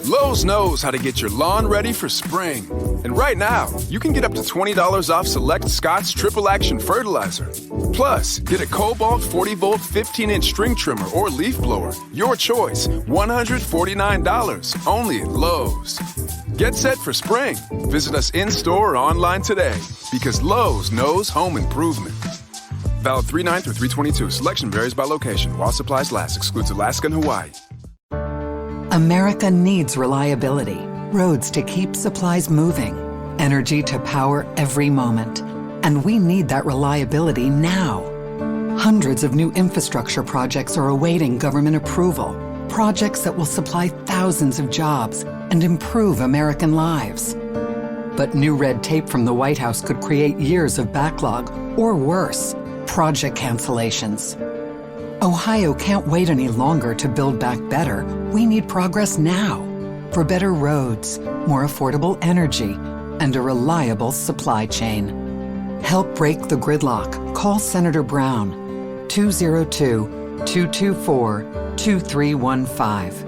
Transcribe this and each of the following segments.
Lowe's knows how to get your lawn ready for spring. And right now, you can get up to $20 off select Scott's Triple Action Fertilizer. Plus, get a Cobalt 40-volt 15-inch string trimmer or leaf blower. Your choice, $149, only at Lowe's. Get set for spring. Visit us in-store or online today because Lowe's knows home improvement. Valid 3/9 through 3/22. Selection varies by location. While supplies last. Excludes Alaska and Hawaii. America needs reliability. Roads to keep supplies moving. Energy to power every moment. And we need that reliability now. Hundreds of new infrastructure projects are awaiting government approval. Projects that will supply thousands of jobs and improve American lives. But new red tape from the White House could create years of backlog, or worse, project cancellations. Ohio can't wait any longer to build back better. We need progress now for better roads, more affordable energy, and a reliable supply chain. Help break the gridlock. Call Senator Brown, 202-224-2315.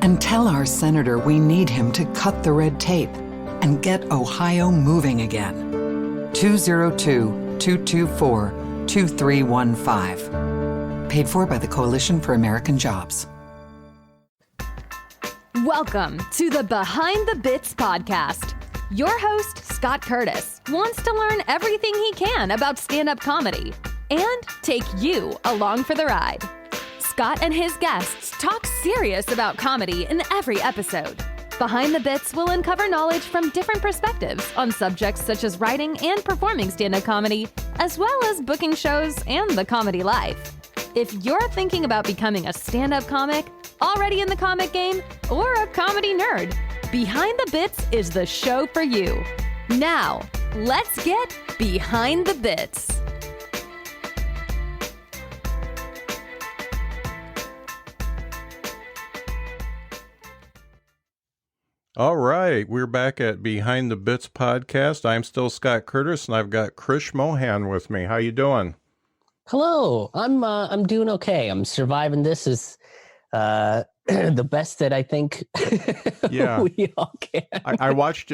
And tell our senator we need him to cut the red tape and get Ohio moving again. 202-224-2315. Paid for by the Coalition for American Jobs. Welcome to the Behind the Bits podcast. Your host, Scott Curtis, wants to learn everything he can about stand-up comedy and take you along for the ride. Scott and his guests talk serious about comedy in every episode. Behind the Bits will uncover knowledge from different perspectives on subjects such as writing and performing stand-up comedy, as well as booking shows and the comedy life. If you're thinking about becoming a stand-up comic, already in the comic game, or a comedy nerd, Behind the Bits is the show for you. Now, let's get Behind the Bits. All right, we're back at Behind the Bits podcast. I'm still Scott Curtis, and I've got Krish Mohan with me. How you doing? Hello, I'm doing okay. I'm surviving. This is the best that I think Yeah. we all can. I watched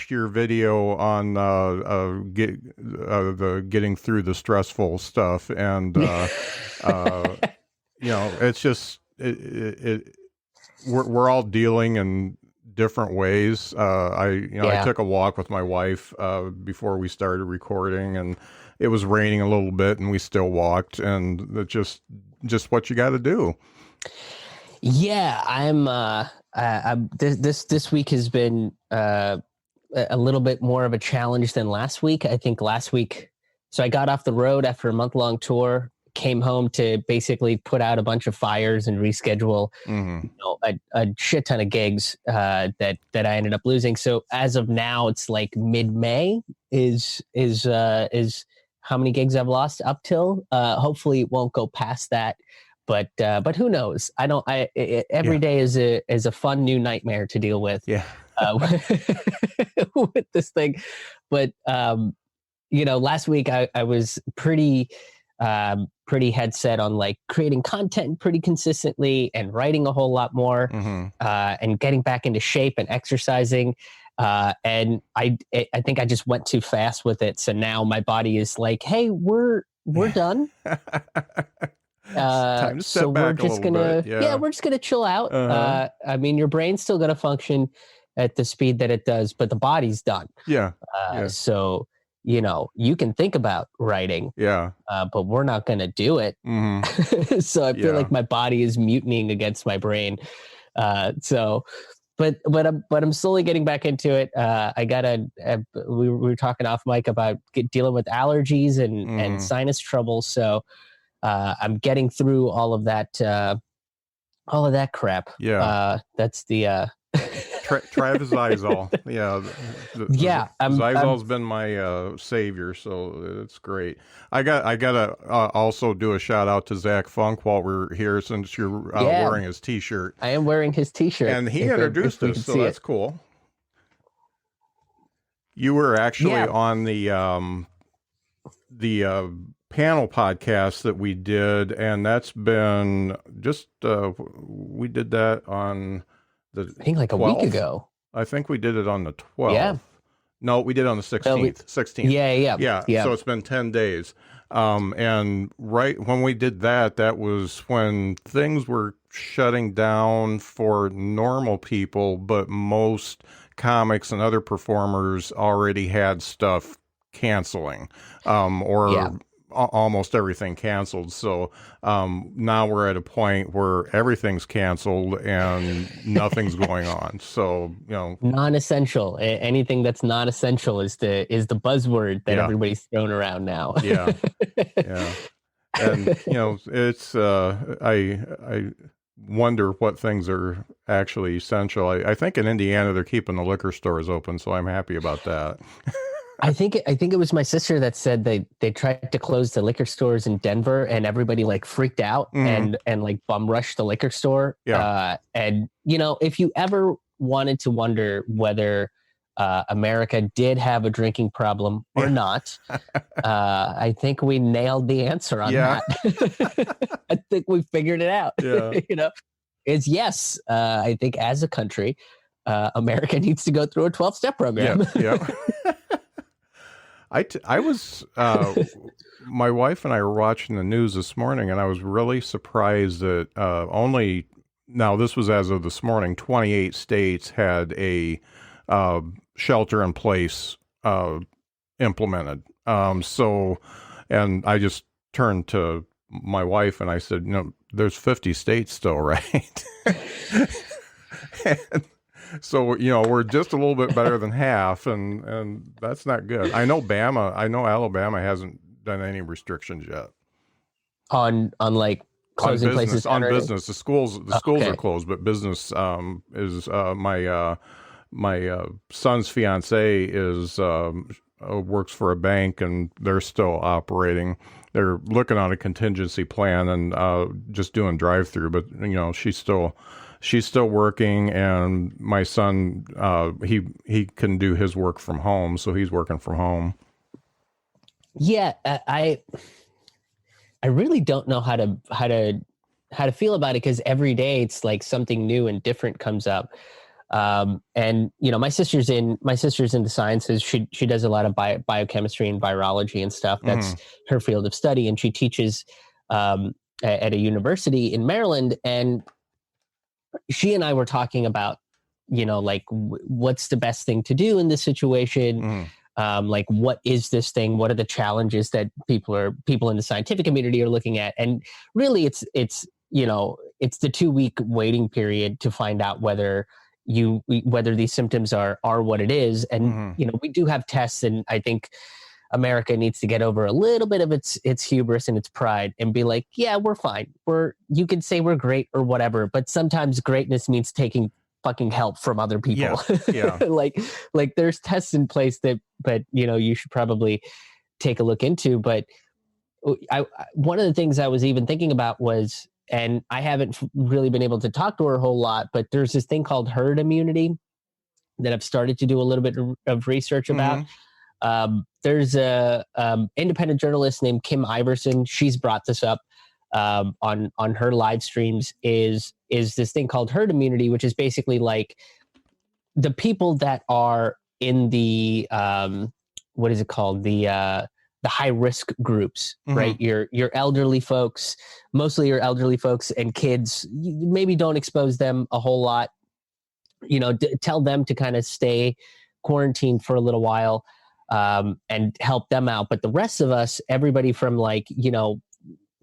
your video on the getting through the stressful stuff, and it's just we're all dealing in different ways. I took a walk with my wife before we started recording, and it was raining a little bit, and we still walked, and it's just what you got to do. Yeah, I'm this week has been a little bit more of a challenge than last week. I think last week, so I got off the road after a month-long tour, came home to basically put out a bunch of fires and reschedule a shit ton of gigs that I ended up losing. So as of now, it's like mid-May is how many gigs I've lost up till. Hopefully it won't go past that, but who knows? Every day is a fun new nightmare to deal with. Yeah. With this thing, but last week I was pretty head set on like creating content pretty consistently and writing a whole lot more, and getting back into shape and exercising. And I think I just went too fast with it. So now my body is like, hey, we're done. Time to step so back we're just gonna, we're just gonna chill out. I mean, your brain's still gonna function at the speed that it does, but the body's done. So, you can think about writing, but we're not going to do it. So I feel like my body is mutinying against my brain. But I'm slowly getting back into it. We were talking off mic about dealing with allergies and sinus trouble. So I'm getting through all of that crap. That's the, Try the Zizal. Zizal's been my savior, so it's great. I gotta also do a shout out to Zach Funk while we're here, since you're wearing his T-shirt. I am wearing his T-shirt, and he introduced us, so that's cool. You were actually on the panel podcast that we did, and that's been just we did that on I think like 12th? a week ago. I think we did it on the 12th. Yeah. No, we did it on the 16th. 16th. Yeah. So it's been 10 days. And right when we did that, that was when things were shutting down for normal people, but most comics and other performers already had stuff canceling, almost everything canceled. So now we're at a point where everything's canceled and nothing's going on. So, non-essential. Anything that's not essential is the buzzword that everybody's thrown around now. Yeah. And it's I wonder what things are actually essential. I think in Indiana they're keeping the liquor stores open, so I'm happy about that. I think it was my sister that said they tried to close the liquor stores in Denver, and everybody like freaked out and like bum rushed the liquor store. Yeah. And if you ever wanted to wonder whether America did have a drinking problem or not, I think we nailed the answer on that. I think we figured it out. Yeah. It's yes. I think as a country, America needs to go through a 12-step program. Yeah. I was, my wife and I were watching the news this morning, and I was really surprised that now this was as of this morning, 28 states had a shelter in place implemented. And I just turned to my wife and I said, there's 50 states still, right? And so, we're just a little bit better than half, and that's not good. I know Alabama hasn't done any restrictions yet. On like closing places on business. The schools are closed, but business is my son's fiance is works for a bank, and they're still operating. They're looking on a contingency plan and just doing drive-through, but she's still working, and my son he can do his work from home, so he's working from home. Yeah, I really don't know how to feel about it, because every day it's like something new and different comes up. And my sister's in the sciences. She does a lot of biochemistry and virology and stuff. That's her field of study, and she teaches at a university in Maryland. And she and I were talking about, what's the best thing to do in this situation? Like, what is this thing? What are the challenges that people in the scientific community are looking at? And really, it's the 2-week waiting period to find out whether these symptoms are what it is. And we do have tests, and I think America needs to get over a little bit of its hubris and its pride and be like, yeah, we're fine. You can say we're great or whatever, but sometimes greatness means taking fucking help from other people. Yeah. like there's tests in place but you should probably take a look into. But one of the things I was even thinking about was, and I haven't really been able to talk to her a whole lot, but there's this thing called herd immunity that I've started to do a little bit of research about. There's a independent journalist named Kim Iverson. She's brought this up on her live streams. Is this thing called herd immunity, which is basically like the people that are in the what is it called, the high risk groups, right? Your elderly folks, mostly your elderly folks and kids. You maybe don't expose them a whole lot. Tell them to kind of stay quarantined for a little while. And help them out. But the rest of us, everybody from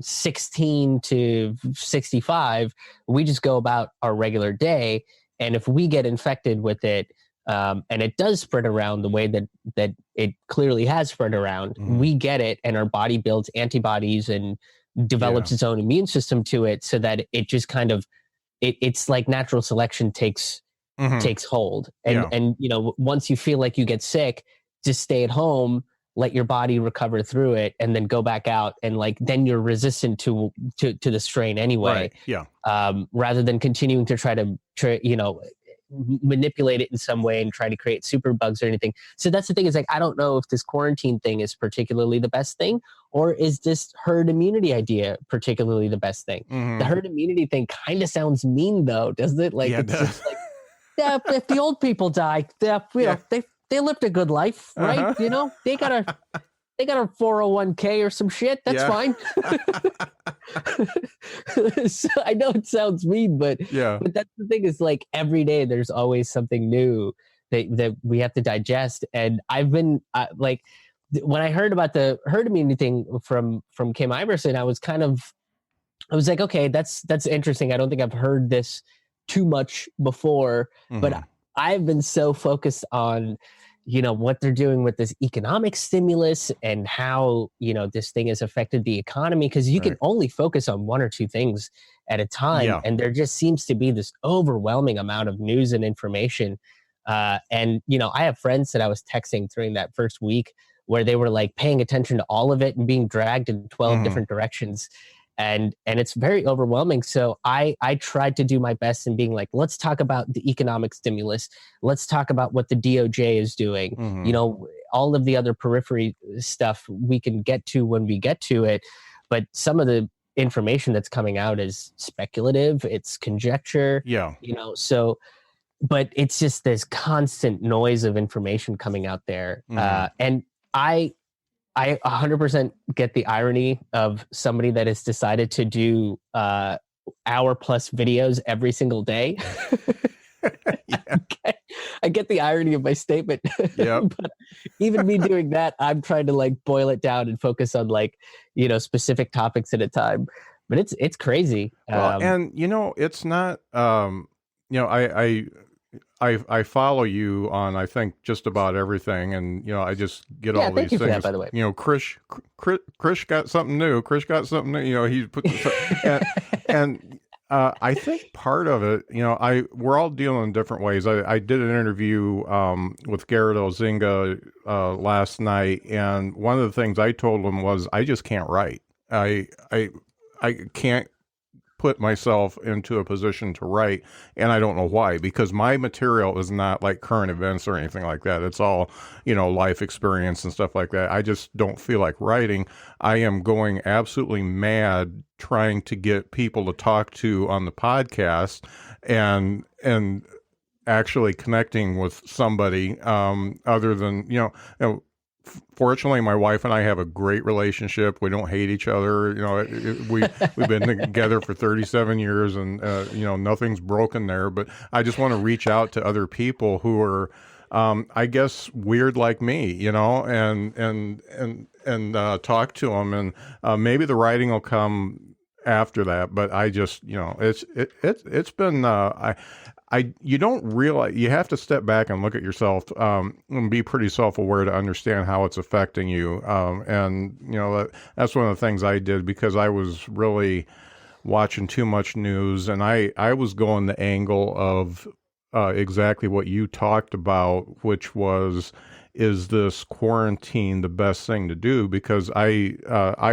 16 to 65, we just go about our regular day. And if we get infected with it, and it does spread around the way that it clearly has spread around, we get it, and our body builds antibodies and develops its own immune system to it, so that it just kind of, it's like natural selection takes hold. And once you feel like you get sick, just stay at home, let your body recover through it, and then go back out, and then you're resistant to the strain anyway. Right. Yeah. Rather than continuing to try to manipulate it in some way and try to create super bugs or anything. So that's the thing, is I don't know if this quarantine thing is particularly the best thing, or is this herd immunity idea particularly the best thing? The herd immunity thing kind of sounds mean though, doesn't it? Like, it's just like, if the old people die, they lived a good life, right? You know, they got a 401k or some shit. That's fine. So I know it sounds mean, but that's the thing is like every day there's always something new that we have to digest. And I've been like, when I heard about the herd immunity thing from Kim Iverson, I was like, okay, that's interesting. I don't think I've heard this too much before, but I've been so focused on, you know, what they're doing with this economic stimulus and how, you know, this thing has affected the economy, because you can only focus on one or two things at a time. Yeah. And there just seems to be this overwhelming amount of news and information. And, you know, I have friends that I was texting during that first week where they were like paying attention to all of it and being dragged in 12 different directions. And it's very overwhelming. So I tried to do my best in being like, let's talk about the economic stimulus. Let's talk about what the DOJ is doing. You know, all of the other periphery stuff we can get to when we get to it. But some of the information that's coming out is speculative. It's conjecture. Yeah. You know, so, but it's just this constant noise of information coming out there. And I 100% get the irony of somebody that has decided to do hour plus videos every single day. I get the irony of my statement. But even me doing that, I'm trying to like boil it down and focus on like, you know, specific topics at a time. But it's crazy. Well, and you know, it's not. You know, I follow you on, I think, just about everything, and you know, I just get all these things. That, by the way. You know, Krish got something new. Krish got something new. You know, he put and I think part of it, you know, we're all dealing in different ways. I did an interview with Garrett Ozinga last night, and one of the things I told him was, I just can't write. I can't put myself into a position to write, and I don't know why, because my material is not like current events or anything like that. It's all, you know, life experience and stuff like that. I just don't feel like writing. I am going absolutely mad trying to get people to talk to on the podcast and actually connecting with somebody other than, you know, fortunately, my wife and I have a great relationship. We don't hate each other. You know, we've been together for 37 years, and you know, nothing's broken there. But I just want to reach out to other people who are, I guess, weird like me. You know, and talk to them, and maybe the writing will come after that. But I just, you know, it's been you don't realize, you have to step back and look at yourself and be pretty self-aware to understand how it's affecting you. And, you know, that's one of the things I did, because I was really watching too much news, and I was going the angle of exactly what you talked about, which was, is this quarantine the best thing to do? Because I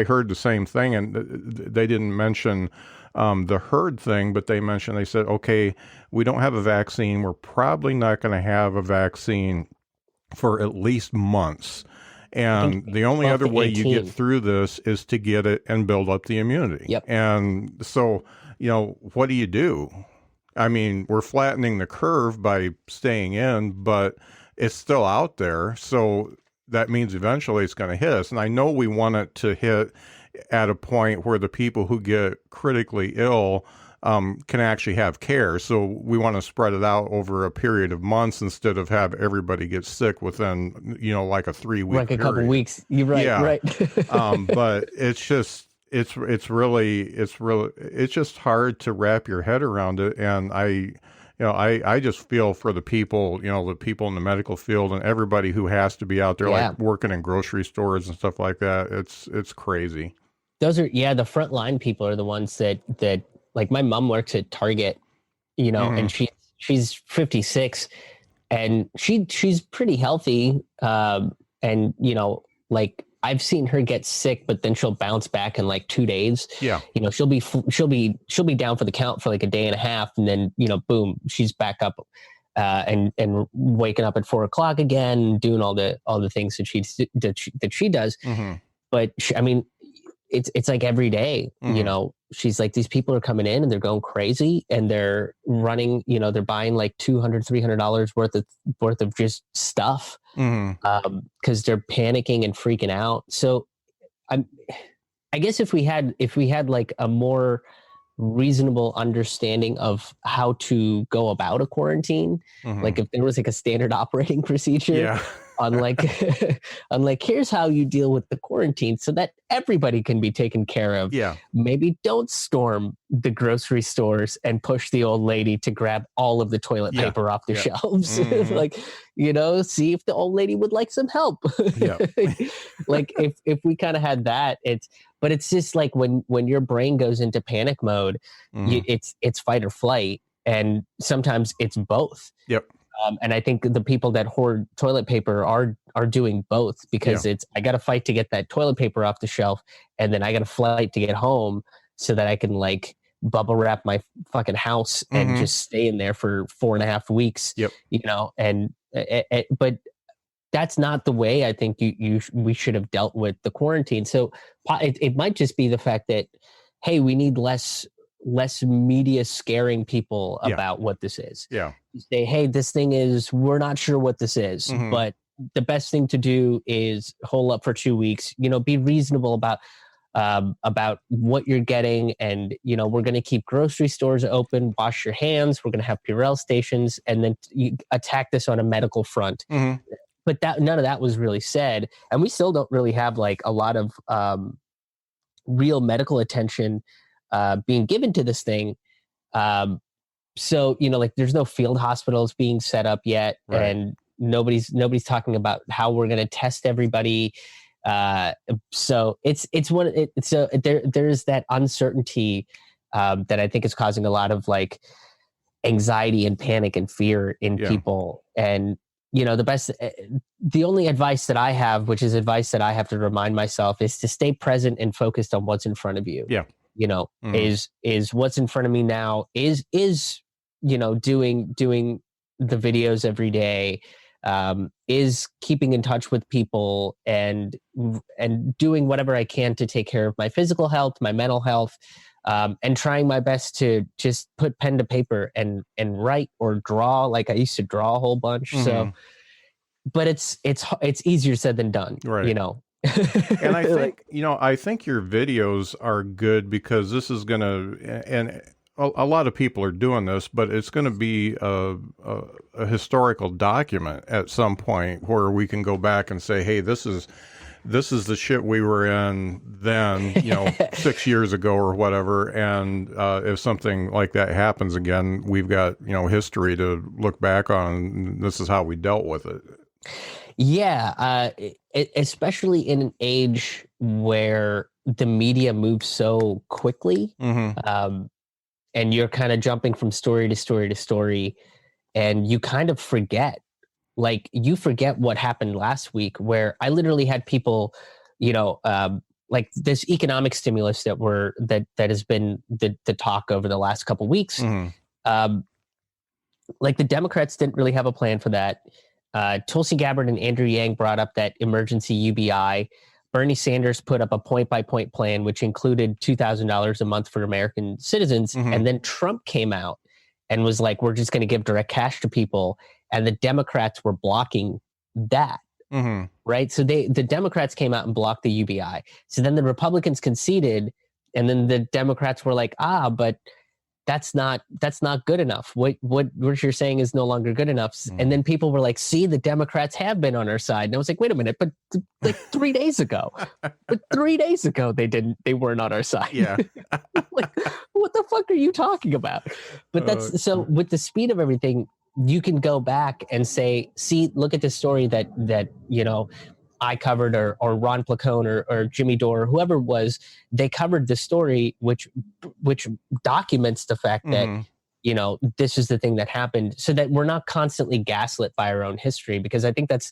heard the same thing, and they didn't mention the herd thing, but they said, okay, we don't have a vaccine. We're probably not going to have a vaccine for at least months. And the only other way you get through this is to get it and build up the immunity. Yep. And so, you know, what do? I mean, we're flattening the curve by staying in, but it's still out there. So that means eventually it's going to hit us. And I know we want it to hit at a point where the people who get critically ill can actually have care. So we want to spread it out over a period of months instead of have everybody get sick within, you know, like a 3-week like period. A couple weeks. You're right. Yeah. Right. But it's just, it's just hard to wrap your head around it. And I just feel for the people, you know, the people in the medical field and everybody who has to be out there, like working in grocery stores and stuff like that. It's crazy. Those are, the frontline people are the ones that like my mom works at Target, you know, and she's 56 and she's pretty healthy. And, you know, like I've seen her get sick, but then she'll bounce back in like 2 days. Yeah. You know, she'll be down for the count for like a day and a half. And then, you know, boom, she's back up and waking up at 4:00 again, doing all the things that she does. But I mean, it's like every day, you know, she's like, these people are coming in and they're going crazy and they're running, you know, they're buying like $200-$300 worth of just stuff, because they're panicking and freaking out. So I guess if we had like a more reasonable understanding of how to go about a quarantine, like if there was like a standard operating procedure on like here's how you deal with the quarantine so that everybody can be taken care of. Maybe don't storm the grocery stores and push the old lady to grab all of the toilet paper off the shelves. Like, you know, see if the old lady would like some help. Like if we kind of had that, but it's just like when your brain goes into panic mode, it's fight or flight, and sometimes it's both. And I think the people that hoard toilet paper are doing both, because I got to fight to get that toilet paper off the shelf, and then I got to fight to get home so that I can like bubble wrap my fucking house and just stay in there for 4.5 weeks. You know, but that's not the way I think we should have dealt with the quarantine. So it might just be the fact that, hey, we need less media scaring people about what this is. Say, hey, this thing is, we're not sure what this is, but the best thing to do is hole up for 2 weeks, you know, be reasonable about what you're getting. And, you know, we're going to keep grocery stores open, wash your hands. We're going to have Purell stations, and then you attack this on a medical front. But none of that was really said. And we still don't really have like a lot of real medical attention being given to this thing. So, you know, like there's no field hospitals being set up yet, and nobody's talking about how we're going to test everybody. So there's that uncertainty that I think is causing a lot of like anxiety and panic and fear in people. And, you know, the only advice that I have, which is advice that I have to remind myself, is to stay present and focused on what's in front of you. You know, is what's in front of me now is, you know, doing the videos every day, is keeping in touch with people and doing whatever I can to take care of my physical health, my mental health, and trying my best to just put pen to paper and write or draw. Like I used to draw a whole bunch. So, but it's easier said than done, you know? And I think, you know, I think your videos are good because this is going to, and a lot of people are doing this, but it's going to be a historical document at some point where we can go back and say, hey, this is the shit we were in then, you know, 6 years ago or whatever. And if something like that happens again, we've got, you know, history to look back on. This is how we dealt with it. Yeah, especially in an age where the media moves so quickly, and you're kind of jumping from story to story to story, and you kind of forget. Like you forget what happened last week, where I literally had people, you know, like this economic stimulus that has been the talk over the last couple of weeks. Like the Democrats didn't really have a plan for that. Tulsi Gabbard and Andrew Yang brought up that emergency UBI. Bernie Sanders put up a point-by-point plan, which included $2,000 a month for American citizens. And then Trump came out and was like, we're just going to give direct cash to people. And the Democrats were blocking that, right? So the Democrats came out and blocked the UBI. So then the Republicans conceded, and then the Democrats were like, but that's not good enough. What you're saying is no longer good enough. And then people were like, see, the Democrats have been on our side. And I was like, wait a minute, but like 3 days ago, they weren't on our side. Like, what the fuck are you talking about? But that's so with the speed of everything, you can go back and say, see, look at this story that, you know, I covered or Ron Placone or Jimmy Dore or whoever it was, they covered the story, which documents the fact that, you know, this is the thing that happened, so that we're not constantly gaslit by our own history. Because I think that's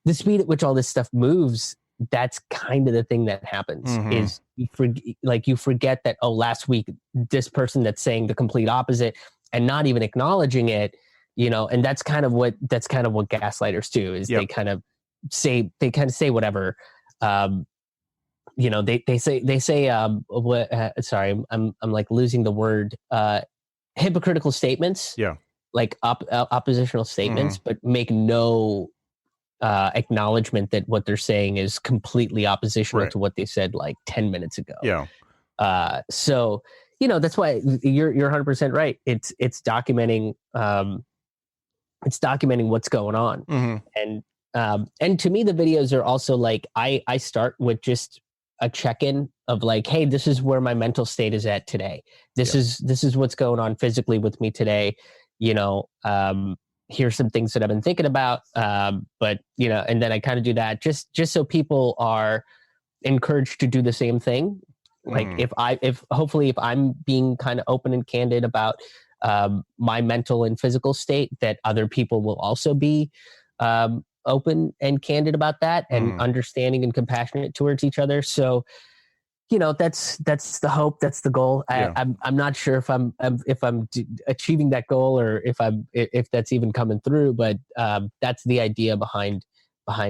the speed at which all this stuff moves. That's kind of the thing that happens is you forget that, oh, last week, this person that's saying the complete opposite and not even acknowledging it, you know, and that's kind of what gaslighters do is they kind of say whatever, they say sorry, I'm like losing the word, hypocritical statements. Yeah. Like oppositional statements, but make no acknowledgement that what they're saying is completely oppositional to what they said like 10 minutes ago. Yeah. So, that's why you're 100% right. It's documenting, what's going on. And to me, the videos are also like, I start with just a check-in of like, hey, this is where my mental state is at today. This is what's going on physically with me today. Here's some things that I've been thinking about. But and then I kind of do that just so people are encouraged to do the same thing. Like if I'm being kind of open and candid about my mental and physical state, that other people will also be open and candid about that, and understanding and compassionate towards each other. So, that's the hope. That's the goal. I'm not sure if I'm achieving that goal, or if that's even coming through, but that's the idea behind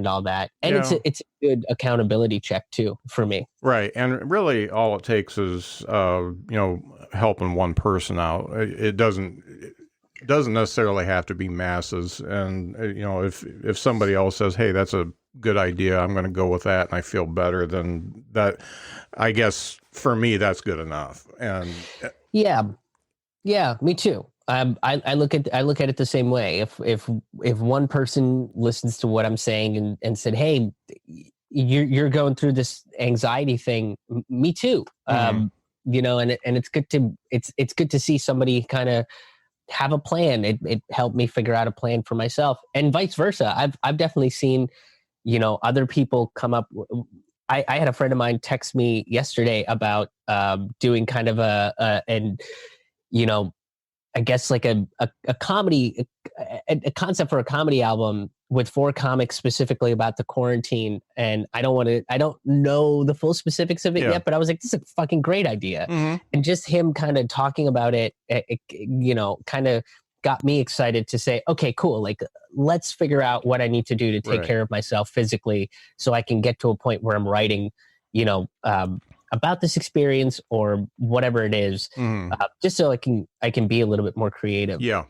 all that. And it's a good accountability check too for me. Right. And really all it takes is, helping one person out. It doesn't necessarily have to be masses. And, if somebody else says, hey, that's a good idea, I'm going to go with that, and I feel better, then that, I guess for me, that's good enough. And yeah, me too. I look at it the same way. If one person listens to what I'm saying and said, hey, you're going through this anxiety thing, me too. And it's good to see somebody kind of have a plan. It helped me figure out a plan for myself, and vice versa. I've definitely seen, other people come up. I had a friend of mine text me yesterday about doing kind of I guess like a comedy, a concept for a comedy album with 4 comics specifically about the quarantine. And I don't know the full specifics of it yet, but I was like, this is a fucking great idea. And just him kind of talking about it, kind of got me excited to say, okay, cool. Like, let's figure out what I need to do to take care of myself physically, so I can get to a point where I'm writing, about this experience or whatever it is, just so I can be a little bit more creative. And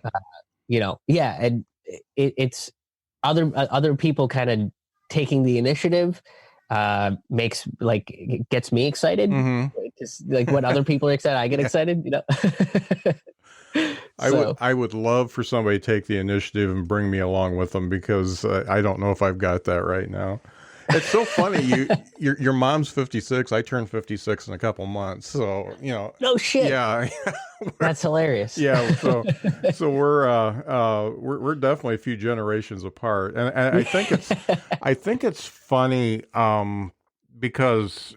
it's other people kind of taking the initiative gets me excited. Like when other people are excited, I get excited. I would love for somebody to take the initiative and bring me along with them, because I don't know if I've got that right now. It's so funny. Your mom's 56. I turned 56 in a couple months. So, no shit. Yeah. That's hilarious. Yeah. So we're definitely a few generations apart. And I think it's funny, because,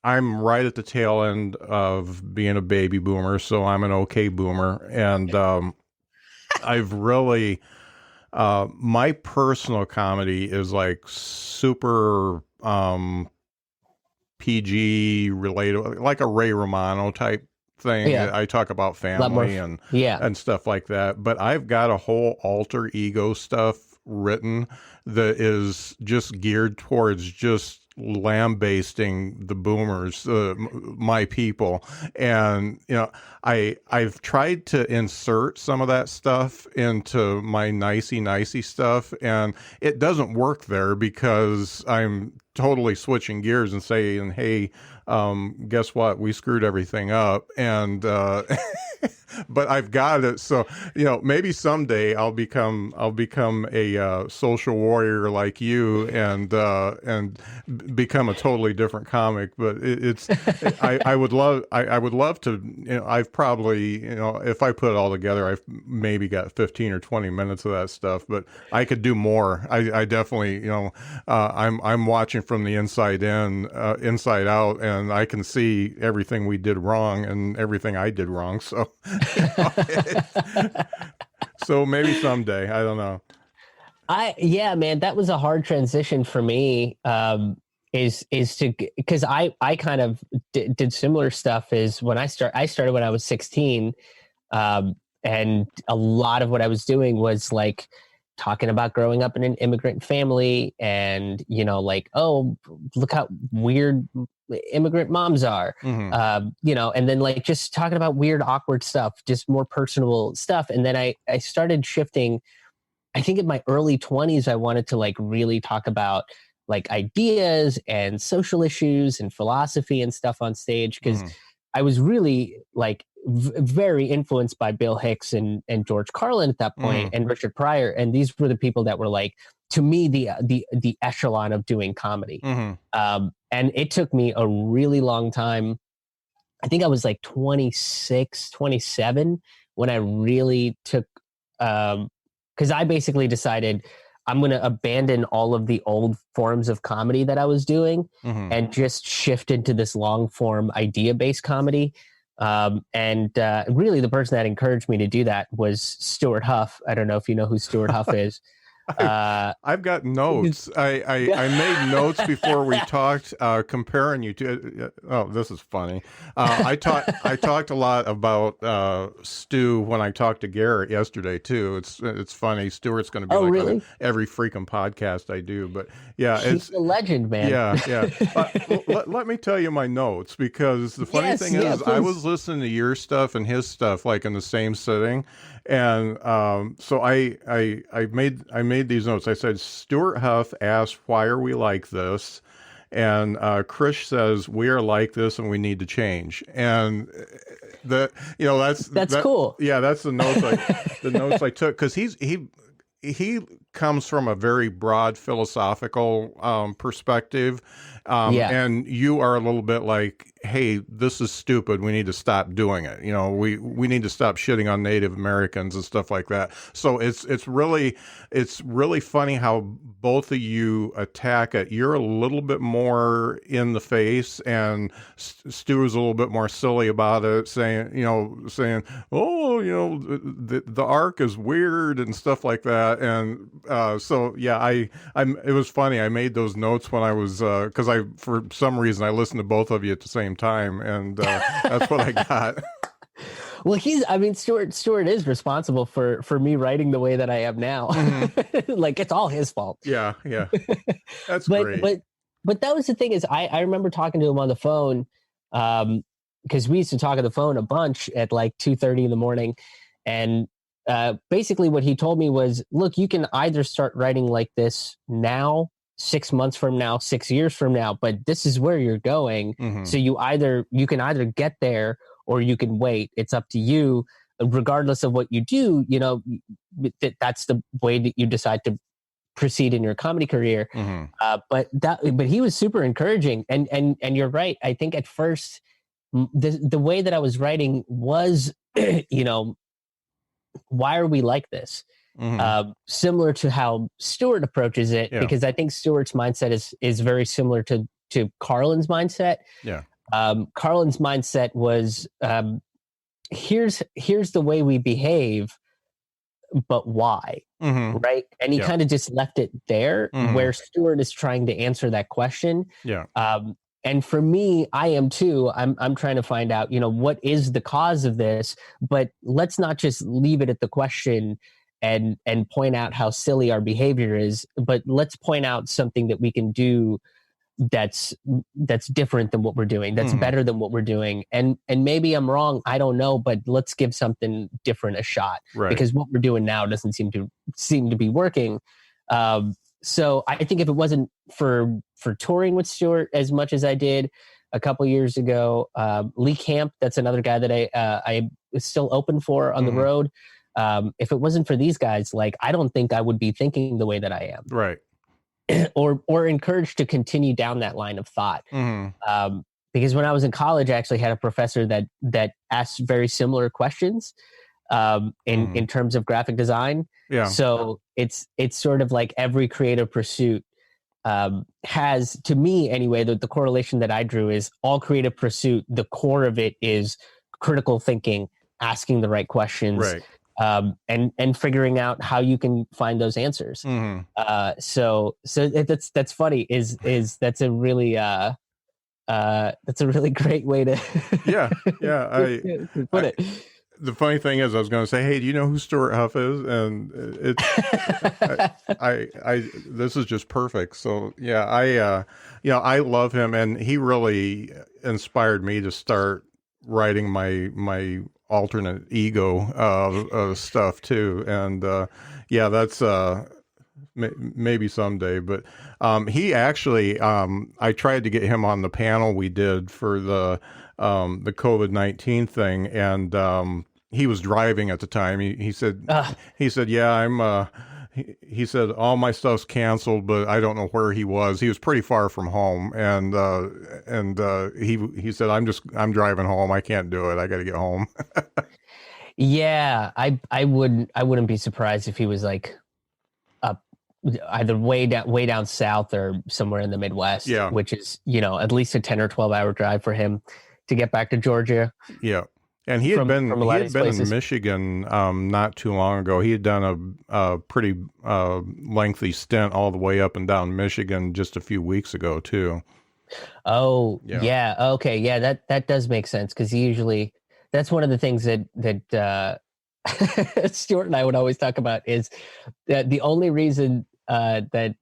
I'm right at the tail end of being a baby boomer. So I'm an okay boomer. And, I've really, my personal comedy is like super PG related, like a Ray Romano type thing. I talk about family and stuff like that. But I've got a whole alter ego stuff written that is just geared towards just lambasting the boomers, my people. And I've tried to insert some of that stuff into my nicey stuff, and it doesn't work there, because I'm totally switching gears and saying, hey, guess what, we screwed everything up. And but I've got it. So, maybe someday I'll become a social warrior like you, and become a totally different comic. But I would love to, I've probably, if I put it all together, I've maybe got 15 or 20 minutes of that stuff, but I could do more. I definitely, I'm watching from the inside out, and I can see everything we did wrong and everything I did wrong. So, so maybe someday, I don't know. Man, that was a hard transition for me. Because I kind of did similar stuff as when I started when I was 16. And a lot of what I was doing was like talking about growing up in an immigrant family, and, like, oh, look how weird immigrant moms are, you know, and then like just talking about weird, awkward stuff, just more personal stuff. And then I started shifting. I think in my early 20s, I wanted to like really talk about like ideas and social issues and philosophy and stuff on stage, because I was really like very influenced by Bill Hicks and George Carlin at that point, and Richard Pryor, and these were the people that were like, to me, the echelon of doing comedy. And it took me a really long time. I think I was like 26, 27 when I really took, because I basically decided I'm going to abandon all of the old forms of comedy that I was doing and just shift into this long form idea based comedy. And really the person that encouraged me to do that was Stuart Huff. I don't know if you know who Stuart Huff is. I've got notes. I made notes before we talked, comparing you to. Oh, this is funny. I talked a lot about Stu when I talked to Garrett yesterday too. It's funny. Stuart's going to be on every freaking podcast I do. But yeah, he's a legend, man. Yeah. Let me tell you my notes, because the funny thing is, I was listening to your stuff and his stuff like in the same sitting. And so I made these notes. I said, Stuart Huff asked, why are we like this? And Krish says, we are like this and we need to change. And that's cool. Yeah, that's the notes I took, because he comes from a very broad philosophical perspective. And you are a little bit like, hey, this is stupid. We need to stop doing it. You know, we need to stop shitting on Native Americans and stuff like that. So it's really funny how both of you attack it. You're a little bit more in the face, and Stu is a little bit more silly about it, saying, oh, you know, the arc is weird and stuff like that. And so yeah, it was funny. I made those notes when I was because for some reason I listened to both of you at the same time, and that's what I got. Well, Stuart is responsible for me writing the way that I am now. Like, it's all his fault. Yeah. That's great. But that was the thing, is I remember talking to him on the phone, because we used to talk on the phone a bunch at like 2:30 in the morning. And basically what he told me was, look, you can either start writing like this now, 6 months from now, 6 years from now, but this is where you're going. So you can either get there or you can wait. It's up to you. Regardless of what you do, you know, that's the way that you decide to proceed in your comedy career. But he was super encouraging, and you're right. I think at first the way that I was writing was, you know, why are we like this? Similar to how Stuart approaches it, because I think Stuart's mindset is very similar to Carlin's mindset. Carlin's mindset was, here's the way we behave, but why? Right? And he kind of just left it there, where Stuart is trying to answer that question. And for me, I am too. I'm trying to find out, you know, what is the cause of this, but let's not just leave it at the question and point out how silly our behavior is, but let's point out something that we can do that's different than what we're doing, that's better than what we're doing. And maybe I'm wrong, I don't know, but let's give something different a shot, because what we're doing now doesn't seem to be working. So I think if it wasn't for touring with Stuart as much as I did a couple years ago, Lee Camp, that's another guy that I was still open for on the road. If it wasn't for these guys, like, I don't think I would be thinking the way that I am. Right. or encouraged to continue down that line of thought. Because when I was in college, I actually had a professor that asked very similar questions in terms of graphic design. So it's sort of like every creative pursuit has, to me anyway, the correlation that I drew is all creative pursuit, the core of it is critical thinking, asking the right questions, and figuring out how you can find those answers. So that's funny. Is that's a really great way to I put it. the funny thing is, I was going to say, hey, do you know who Stuart Huff is? And it's, this is just perfect. So yeah, I love him, and he really inspired me to start writing my alternate ego stuff too. And yeah, that's maybe someday. But he actually, I tried to get him on the panel we did for the COVID-19 thing, and he was driving at the time. He said, yeah, he said, all my stuff's canceled, but I don't know where he was. He was pretty far from home. And he said, I'm driving home. I can't do it. I got to get home. Yeah. I wouldn't be surprised if he was like up either way down south or somewhere in the Midwest, yeah, which is, at least a 10 or 12 hour drive for him to get back to Georgia. Yeah. And he had been in Michigan not too long ago. He had done a pretty lengthy stint all the way up and down Michigan just a few weeks ago too. Oh, yeah. Okay. Yeah, that does make sense, because usually that's one of the things that Stuart and I would always talk about, is that the only reason that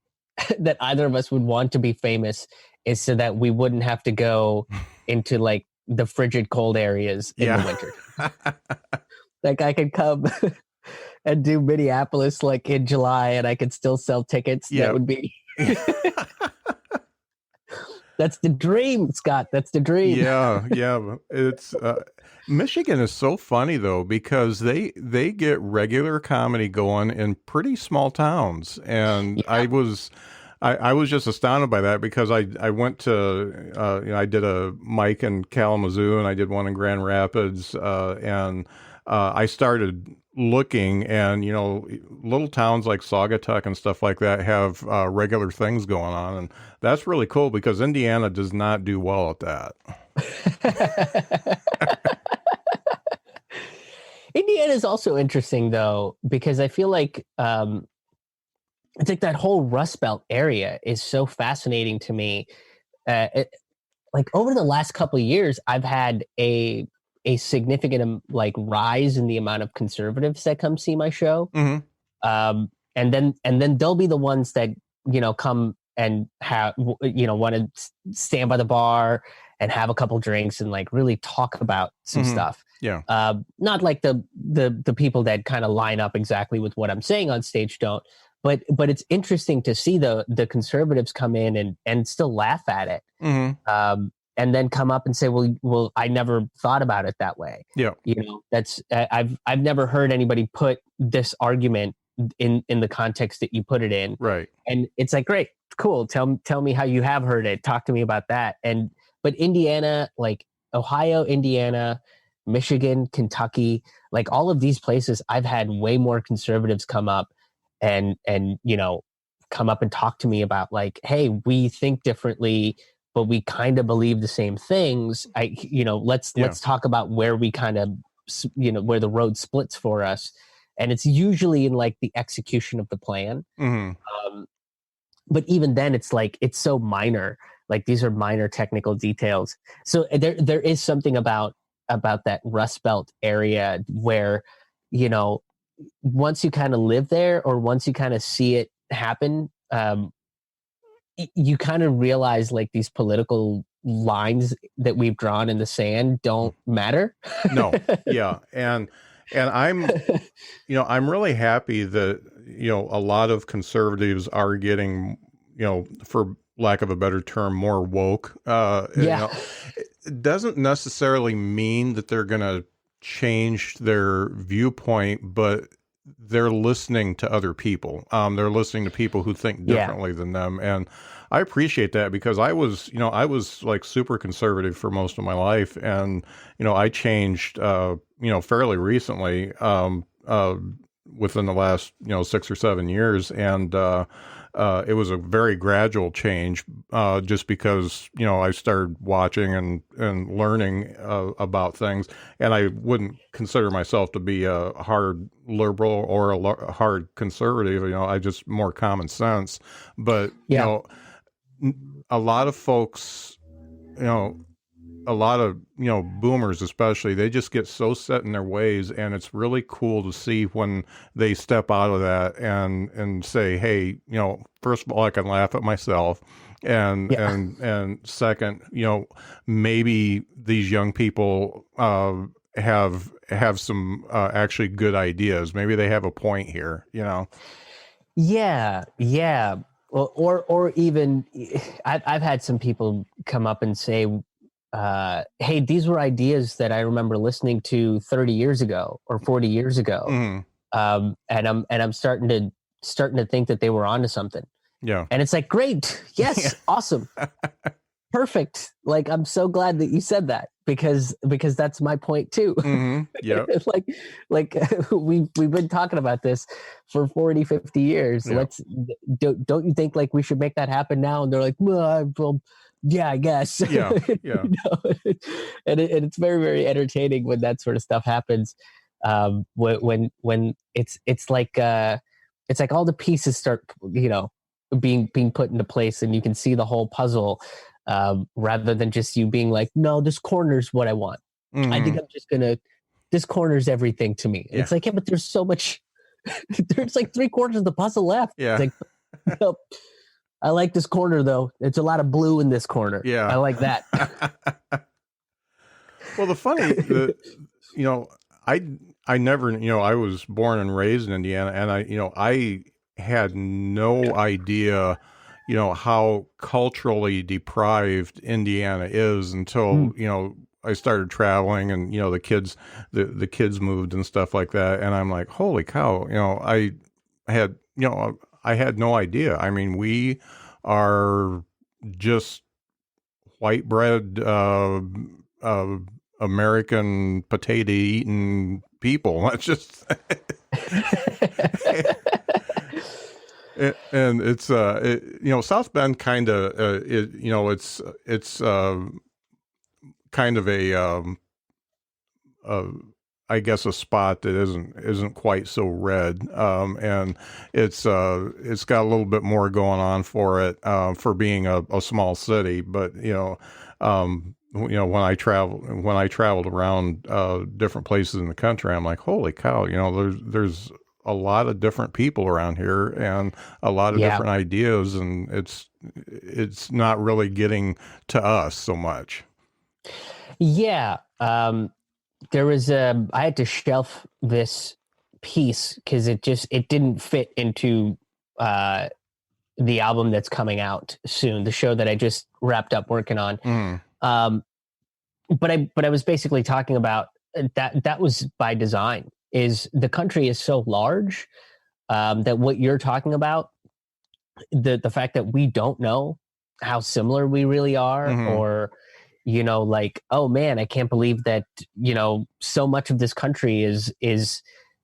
either of us would want to be famous is so that we wouldn't have to go into like the frigid cold areas in the winter. Like I could come and do Minneapolis like in July, and I could still sell tickets. That would be that's the dream, Scott. That's the dream. Yeah. It's Michigan is so funny though, because they get regular comedy going in pretty small towns, and I was just astounded by that, because I went to I did a mic in Kalamazoo, and I did one in Grand Rapids, and I started looking, and little towns like Saugatuck and stuff like that have regular things going on, and that's really cool, because Indiana does not do well at that. Indiana is also interesting though, because I feel like it's like that whole Rust Belt area is so fascinating to me. Like over the last couple of years, I've had a significant like rise in the amount of conservatives that come see my show. Mm-hmm. And then they'll be the ones that, come and have, want to stand by the bar and have a couple drinks and like really talk about some stuff. Yeah. Not like the people that kind of line up exactly with what I'm saying on stage don't. But it's interesting to see the conservatives come in and still laugh at it, and then come up and say, well, I never thought about it that way. Yeah, that's I've never heard anybody put this argument in the context that you put it in. Right, and it's like, great, cool. Tell me how you have heard it. Talk to me about that. But Indiana, like Ohio, Indiana, Michigan, Kentucky, like all of these places, I've had way more conservatives come up and come up and talk to me about like, hey, we think differently, but we kind of believe the same things. Let's talk about where we kind of, where the road splits for us. And it's usually in like the execution of the plan. Mm-hmm. But even then it's like, it's so minor, like these are minor technical details. So there is something about that Rust Belt area where, once you kind of live there, or once you kind of see it happen, you kind of realize like these political lines that we've drawn in the sand don't matter. No. Yeah. And I'm, I'm really happy that, a lot of conservatives are getting, for lack of a better term, more woke. It doesn't necessarily mean that they're going to change their viewpoint, but they're listening to other people. They're listening to people who think differently than them. And I appreciate that, because I was like super conservative for most of my life. And, I changed, fairly recently, within the last, 6 or 7 years. And, it was a very gradual change, just because, I started watching and learning about things, and I wouldn't consider myself to be a hard liberal or a hard conservative. I just more common sense. But, a lot of folks, a lot of, boomers especially, they just get so set in their ways, and it's really cool to see when they step out of that and say, hey, first of all, I can laugh at myself. And second, maybe these young people have some actually good ideas. Maybe they have a point here, Yeah. Or even I've had some people come up and say, hey, these were ideas that I remember listening to 30 years ago or 40 years ago. Mm-hmm. And I'm starting to think that they were onto something. Yeah. And it's like, great. Yes. Awesome. Perfect. Like, I'm so glad that you said that because that's my point too. Mm-hmm. Yeah. like we've been talking about this for 40, 50 years. Yeah. Don't you think like we should make that happen now? And they're like, well, yeah, I guess. Yeah. Yeah. And it's very, very entertaining when that sort of stuff happens. When it's like all the pieces start, being put into place, and you can see the whole puzzle, rather than just you being like, no, this corner's what I want. Mm-hmm. I think I'm just this corner's everything to me. Yeah. It's like, yeah, but there's so much, there's like 3/4 of the puzzle left. Yeah. It's like, nope. I like this corner though. It's a lot of blue in this corner. Yeah. I like that. Well, I never, I was born and raised in Indiana, and I had no idea, how culturally deprived Indiana is until, I started traveling, and, the kids moved and stuff like that. And I'm like, holy cow, I had no idea. I mean, we are just white bread, American potato eating people. That's just, and it's South Bend kind of it's kind of I guess a spot that isn't quite so red, and it's got a little bit more going on for it, for being a small city. But when I traveled around different places in the country, I'm like, holy cow, there's a lot of different people around here and a lot of different ideas, and it's not really getting to us so much. Yeah. There was I had to shelf this piece because it didn't fit into the album that's coming out soon, the show that I just wrapped up working on. But I was basically talking about that was by design. Is the country is so large that what you're talking about, the fact that we don't know how similar we really are, or like, oh man, I can't believe that so much of this country is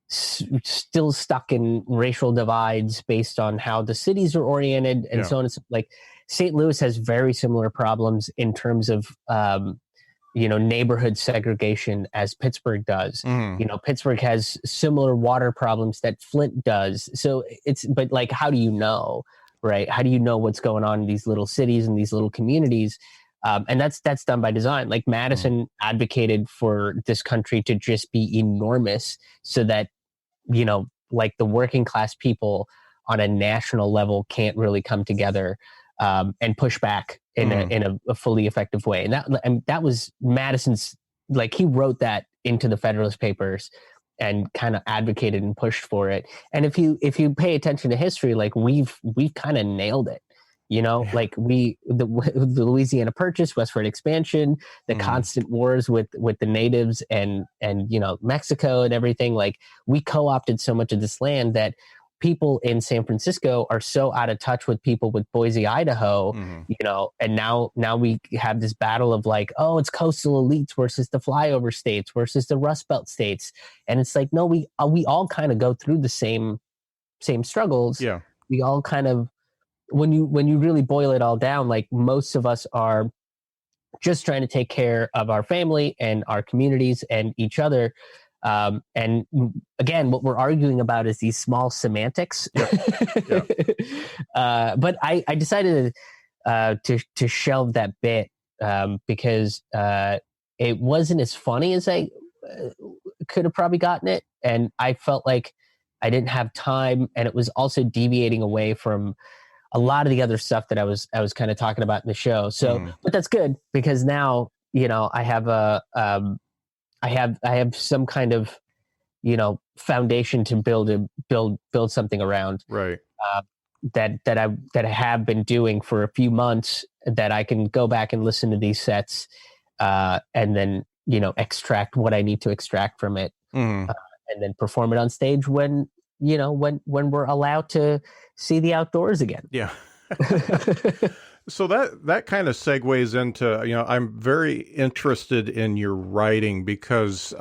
still stuck in racial divides based on how the cities are oriented and so on. It's like St. Louis has very similar problems in terms of neighborhood segregation as Pittsburgh does. Pittsburgh has similar water problems that Flint does. So but like, how do you know, right? How do you know what's going on in these little cities and these little communities? And that's done by design. Like Madison advocated for this country to just be enormous so that, like the working class people on a national level can't really come together and push back in a fully effective way. And that was Madison's, like, he wrote that into the Federalist Papers and kind of advocated and pushed for it. And if you pay attention to history, like we've kind of nailed it. Like the Louisiana Purchase, westward expansion, the constant wars with the natives and Mexico and everything. Like, we co-opted so much of this land that people in San Francisco are so out of touch with people with Boise, Idaho, and now we have this battle of like, oh, it's coastal elites versus the flyover states versus the Rust Belt states. And it's like, no, we all kind of go through the same struggles. Yeah. We all kind of, when you really boil it all down, like most of us are just trying to take care of our family and our communities and each other. And again, what we're arguing about is these small semantics. But I decided to shelve that bit because it wasn't as funny as I could have probably gotten it. And I felt like I didn't have time, and it was also deviating away from a lot of the other stuff that I was kind of talking about in the show. So, but that's good, because now, I have I have some kind of, foundation to build something around. Right. That I have been doing for a few months, that I can go back and listen to these sets, and then, extract what I need to extract from it, and then perform it on stage when we're allowed to see the outdoors again. Yeah. So that kind of segues into, I'm very interested in your writing, because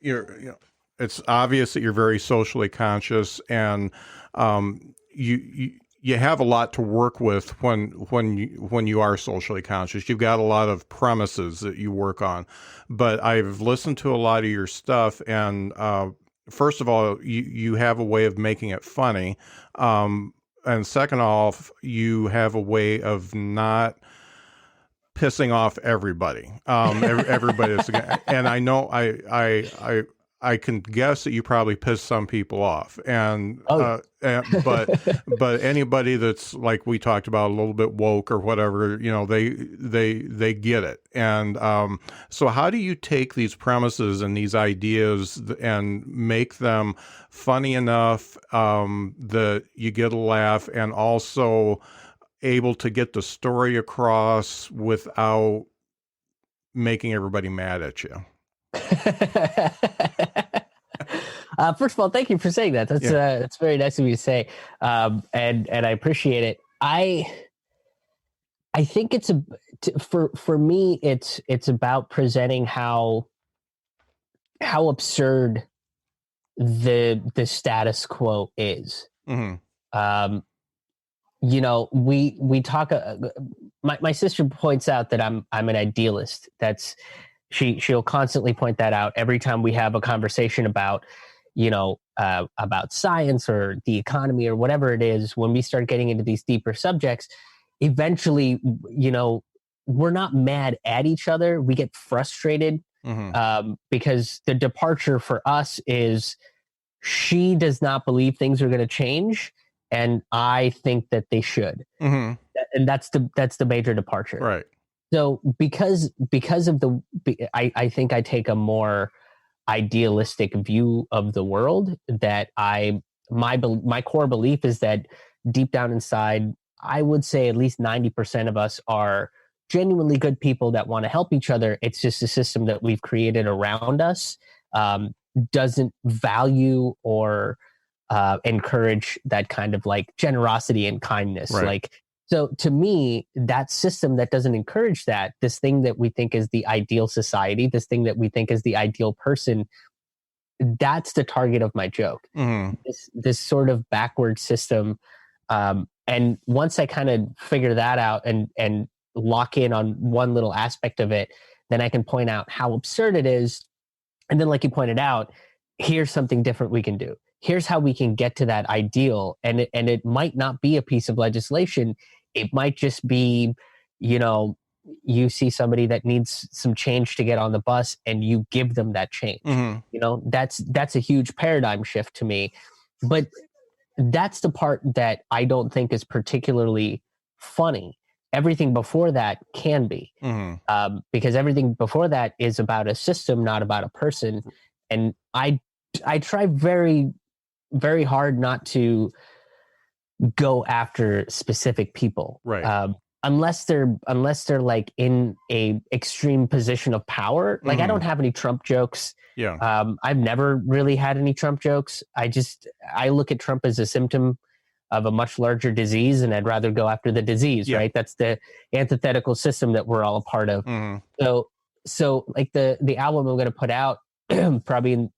it's obvious that you're very socially conscious, and you have a lot to work with when you are socially conscious. You've got a lot of premises that you work on. But I've listened to a lot of your stuff, and first of all, you have a way of making it funny. And second off, you have a way of not pissing off everybody. Everybody is, and I know I can guess that you probably piss some people off, but anybody that's, like we talked about, a little bit woke or whatever, they get it. And so how do you take these premises and these ideas and make them funny enough that you get a laugh, and also able to get the story across without making everybody mad at you? First of all, thank you for saying that. That's very nice of you to say, and I appreciate it. I think for me, it's about presenting how absurd the status quo is. Mm-hmm. We talk. My sister points out that I'm an idealist. She'll constantly point that out every time we have a conversation about science or the economy or whatever it is. When we start getting into these deeper subjects, eventually, we're not mad at each other. We get frustrated, because the departure for us is, she does not believe things are going to change, and I think that they should. Mm-hmm. And that's the major departure. Right. So because of I think I take a more idealistic view of the world, that my core belief is that deep down inside, I would say at least 90% of us are genuinely good people that want to help each other. It's just a system that we've created around us doesn't value or encourage that kind of like generosity and kindness. Right. So to me, that system that doesn't encourage that, this thing that we think is the ideal society, this thing that we think is the ideal person, that's the target of my joke. Mm-hmm. This sort of backward system. And once I kind of figure that out and lock in on one little aspect of it, then I can point out how absurd it is. And then, like you pointed out, here's something different we can do. Here's how we can get to that ideal. And it might not be a piece of legislation. It might just be, you see somebody that needs some change to get on the bus, and you give them that change. Mm-hmm. That's a huge paradigm shift to me. But that's the part that I don't think is particularly funny. Everything before that can be, because everything before that is about a system, not about a person. And I try very, very hard not to go after specific people, right? Unless they're like in a extreme position of power. Like I don't have any Trump jokes. Yeah. I've never really had any Trump jokes. I look at Trump as a symptom of a much larger disease, and I'd rather go after the disease, right? That's the antithetical system that we're all a part of. So like the album I'm going to put out probably in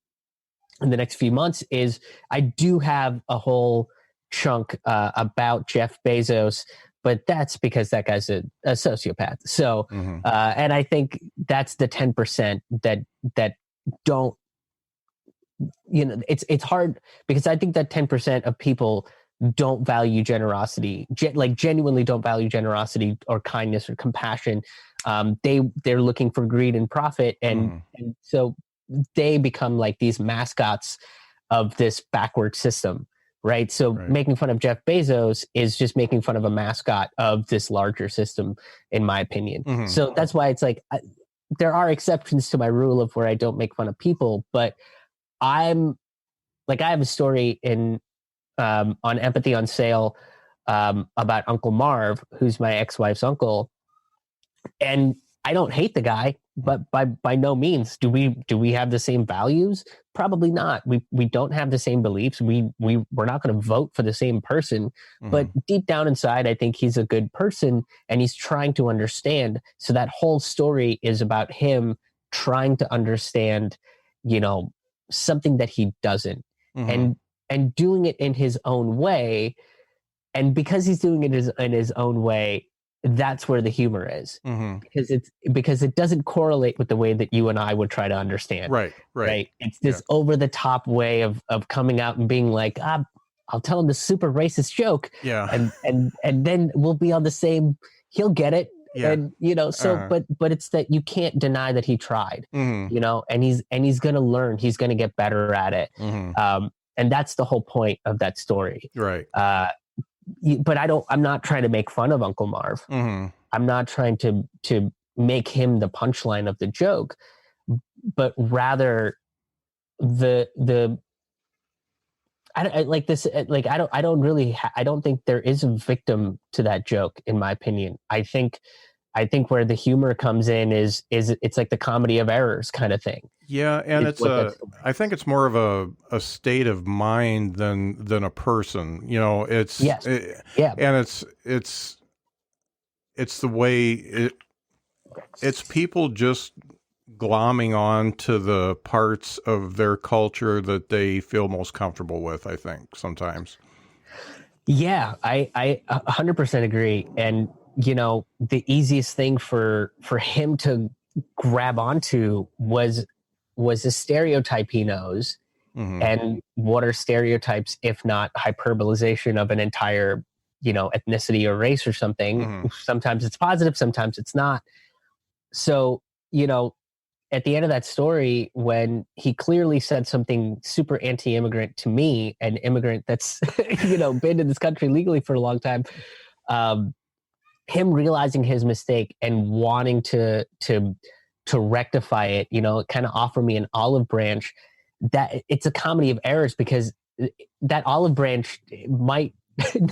the next few months is, I do have a whole chunk about Jeff Bezos, but that's because that guy's a sociopath. So, and I think that's the 10% that don't, it's hard, because I think that 10% of people don't value generosity, like genuinely don't value generosity or kindness or compassion. They're looking for greed and profit, and so they become like these mascots of this backward system, right? So making fun of Jeff Bezos is just making fun of a mascot of this larger system, in my opinion. So that's why it's like there are exceptions to my rule of where I don't make fun of people, but I'm like, I have a story in on Empathy on Sale about Uncle Marv, who's my ex-wife's uncle, and I don't hate the guy, but by no means do we have the same values. Probably not. We don't have the same beliefs. We're not going to vote for the same person, but deep down inside, I think he's a good person and he's trying to understand. So that whole story is about him trying to understand, something that he doesn't, and doing it in his own way. And because he's doing it in his own way, that's where the humor is, because it doesn't correlate with the way that you and I would try to understand. Right. It's this over the top way of coming out and being like, I'll tell him this super racist joke. Yeah. And then we'll be on the same, he'll get it. Yeah. And, but it's that you can't deny that he tried, and he's going to learn, he's going to get better at it. And that's the whole point of that story. Right. But I'm not trying to make fun of Uncle Marv. I'm not trying to make him the punchline of the joke, but rather I don't think there is a victim to that joke, in my opinion. I think where the humor comes in is it's like the comedy of errors kind of thing. Yeah, and I think it's more of a state of mind than a person. And it's the way it's people just glomming on to the parts of their culture that they feel most comfortable with, I think, sometimes. Yeah, I 100% agree. And the easiest thing for him to grab onto was a stereotype he knows. And what are stereotypes if not hyperbolization of an entire, ethnicity or race or something? Sometimes it's positive, sometimes it's not. So, at the end of that story, when he clearly said something super anti-immigrant to me, an immigrant that's, been in this country legally for a long time, him realizing his mistake and wanting to rectify it, kind of offer me an olive branch, that it's a comedy of errors, because that olive branch might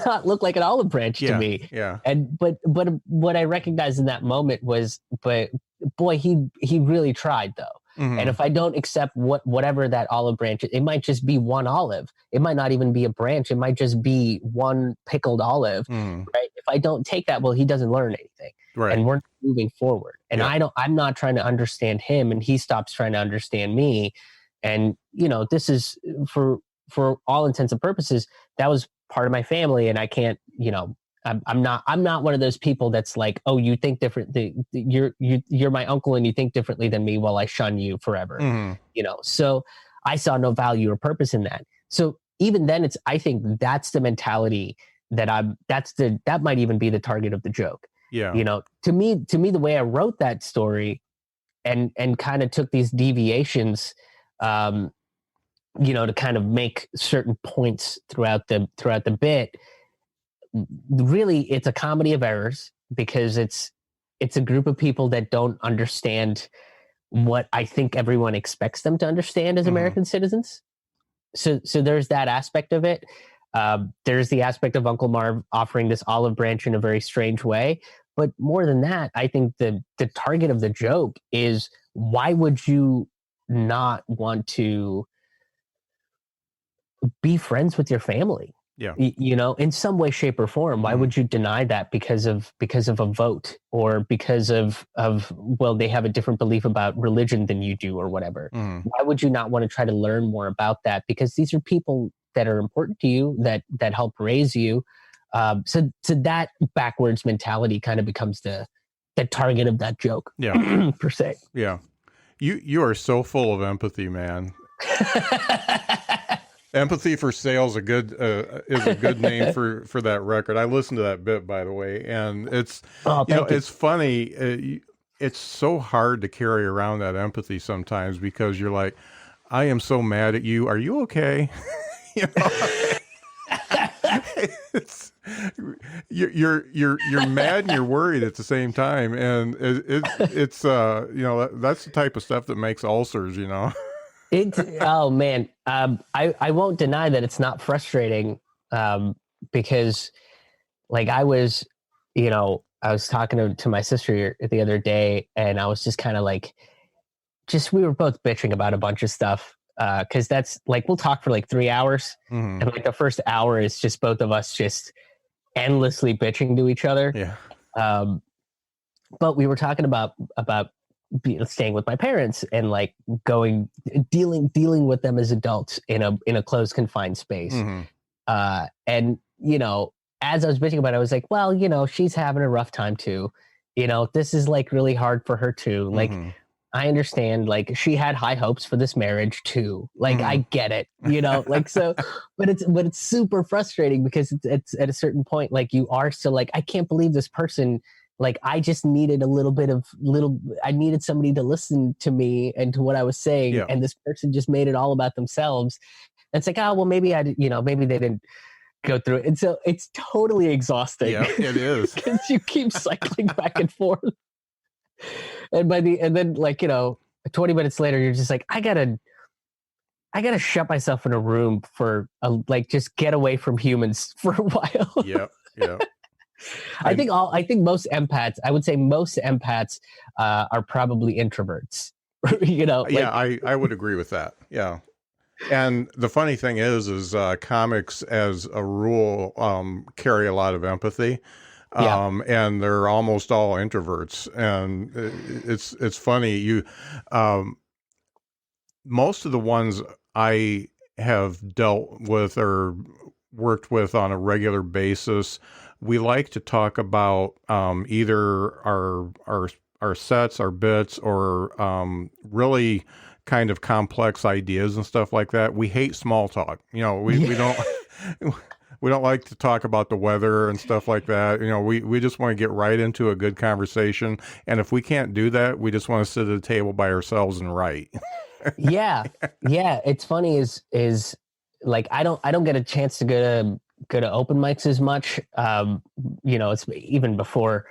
not look like an olive branch to me. Yeah. But what I recognized in that moment was, but boy, he really tried though. And if I don't accept whatever that olive branch, it might just be one olive. It might not even be a branch. It might just be one pickled olive, right? If I don't take that, well, he doesn't learn anything, right? And we're not moving forward. And I'm not trying to understand him, and he stops trying to understand me. And this is for all intents and purposes, that was part of my family, and I can't, I'm not one of those people that's like, oh, you think different. You're my uncle and you think differently than me. Well, I shun you forever. So I saw no value or purpose in that. So even then, I think that's the mentality that might even be the target of the joke. Yeah. To me, the way I wrote that story and kind of took these deviations, to kind of make certain points throughout the bit. Really, it's a comedy of errors, because it's a group of people that don't understand what I think everyone expects them to understand as American citizens. So there's that aspect of it. There's the aspect of Uncle Marv offering this olive branch in a very strange way. But more than that, I think the target of the joke is, why would you not want to be friends with your family? Yeah. In some way, shape, or form. Why would you deny that because of a vote, or because of well, they have a different belief about religion than you do, or whatever? Why would you not want to try to learn more about that? Because these are people that are important to you, that help raise you. So that backwards mentality kind of becomes the target of that joke. Yeah. Per se. Yeah. You are so full of empathy, man. Empathy for Sale is a good name for that record. I listened to that bit, by the way, and it's it's funny. It's so hard to carry around that empathy sometimes because you're like, I am so mad at you. Are you okay? You know? You're mad and you're worried at the same time, and it's that's the type of stuff that makes ulcers. Oh man, I won't deny that it's not frustrating, because like I was talking to my sister the other day, and I was just kind of like, we were both bitching about a bunch of stuff. Cause that's like, we'll talk for like 3 hours, and like the first hour is just both of us just endlessly bitching to each other. Yeah. But we were talking about staying with my parents and like dealing with them as adults in a closed confined space. And as I was bitching about it, I was like, well, she's having a rough time too. This is like really hard for her too. Like, I understand, like, she had high hopes for this marriage too. Like, I get it, like, so, but it's super frustrating because it's at a certain point, like, you are still like, I can't believe this person, like, I just needed I needed somebody to listen to me and to what I was saying. Yeah. And this person just made it all about themselves. And it's like, oh, well, maybe maybe they didn't go through it. And so it's totally exhausting. Yeah, it is. Because you keep cycling back and forth. And then 20 minutes later, you're just like, I gotta shut myself in a room for just get away from humans for a while. Yeah. I think most empaths, I would say most empaths are probably introverts. I would agree with that. Yeah. And the funny thing is comics as a rule carry a lot of empathy. And they're almost all introverts, and it's funny. Most of the ones I have dealt with or worked with on a regular basis, we like to talk about either our sets, our bits, or really kind of complex ideas and stuff like that. We hate small talk. We don't. We don't like to talk about the weather and stuff like that. We just want to get right into a good conversation. And if we can't do that, we just want to sit at a table by ourselves and write. Yeah. It's funny is like, I don't get a chance to go to open mics as much. It's even before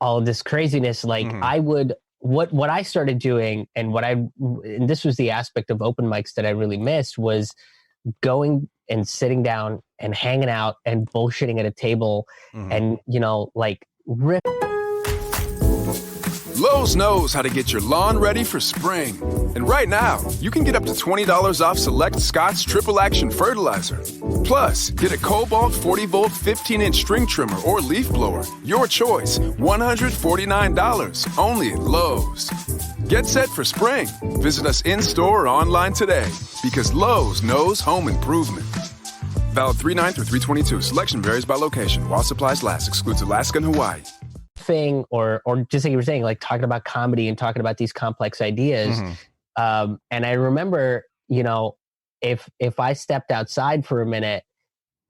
all of this craziness. Like I would, what I started doing and this was the aspect of open mics that I really missed, was going and sitting down and hanging out and bullshitting at a table and, rip. Lowe's knows how to get your lawn ready for spring. And right now, you can get up to $20 off select Scott's Triple Action Fertilizer. Plus, get a Cobalt 40-volt 15-inch string trimmer or leaf blower. Your choice, $149, only at Lowe's. Get set for spring. Visit us in-store or online today because Lowe's knows home improvement. Valid 3/9 through 3/22. Selection varies by location. While supplies last. Excludes Alaska and Hawaii. Thing or just like you were saying, like talking about comedy and talking about these complex ideas. And I remember, if I stepped outside for a minute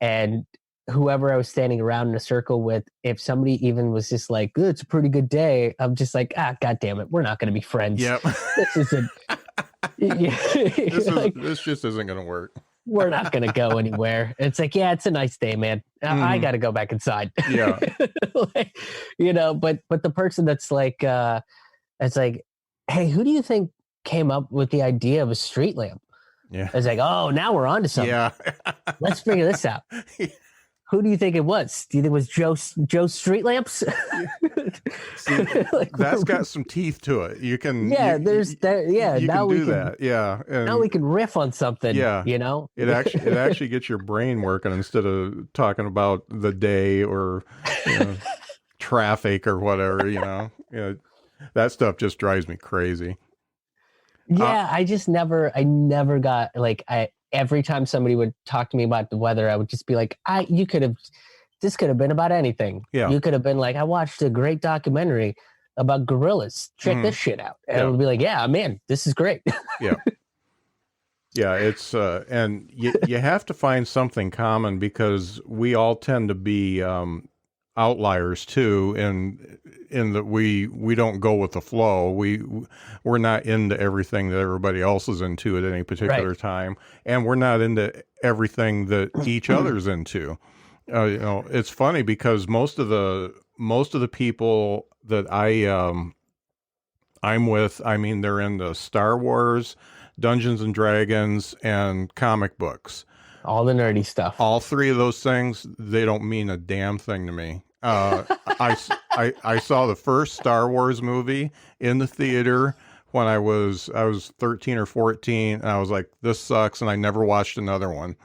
and whoever I was standing around in a circle with, if somebody even was just like, it's a pretty good day, I'm just like, God damn it, we're not going to be friends. Yep. This isn't. This just isn't going to work. We're not going to go anywhere. It's like, yeah, it's a nice day, man. I got to go back inside. Yeah. But the person that's like, it's like, hey, who do you think came up with the idea of a street lamp? Yeah. It's like, oh, now we're on to something. Yeah. Let's figure this out. Who do you think it was? Do you think it was Joe's Street Lamps? See, that's got some teeth to it. You can. Yeah, you now can do that. Yeah. And now we can riff on something. Yeah. It actually gets your brain working instead of talking about the day or traffic or whatever. That stuff just drives me crazy. Yeah, I never got every time somebody would talk to me about the weather, I would just be like, this could have been about anything. Yeah. You could have been like, I watched a great documentary about gorillas. Check this shit out. And I would be like, yeah, man, this is great. Yeah. Yeah, it's and you have to find something common because we all tend to be outliers too, in that we don't go with the flow. We're not into everything that everybody else is into at any particular time, and we're not into everything that each other's into. It's funny because most of the people that I'm with, I mean, they're into Star Wars, Dungeons and Dragons, and comic books. All the nerdy stuff. All three of those things, they don't mean a damn thing to me. I saw the first Star Wars movie in the theater when I was 13 or 14, and I was like, this sucks, and I never watched another one.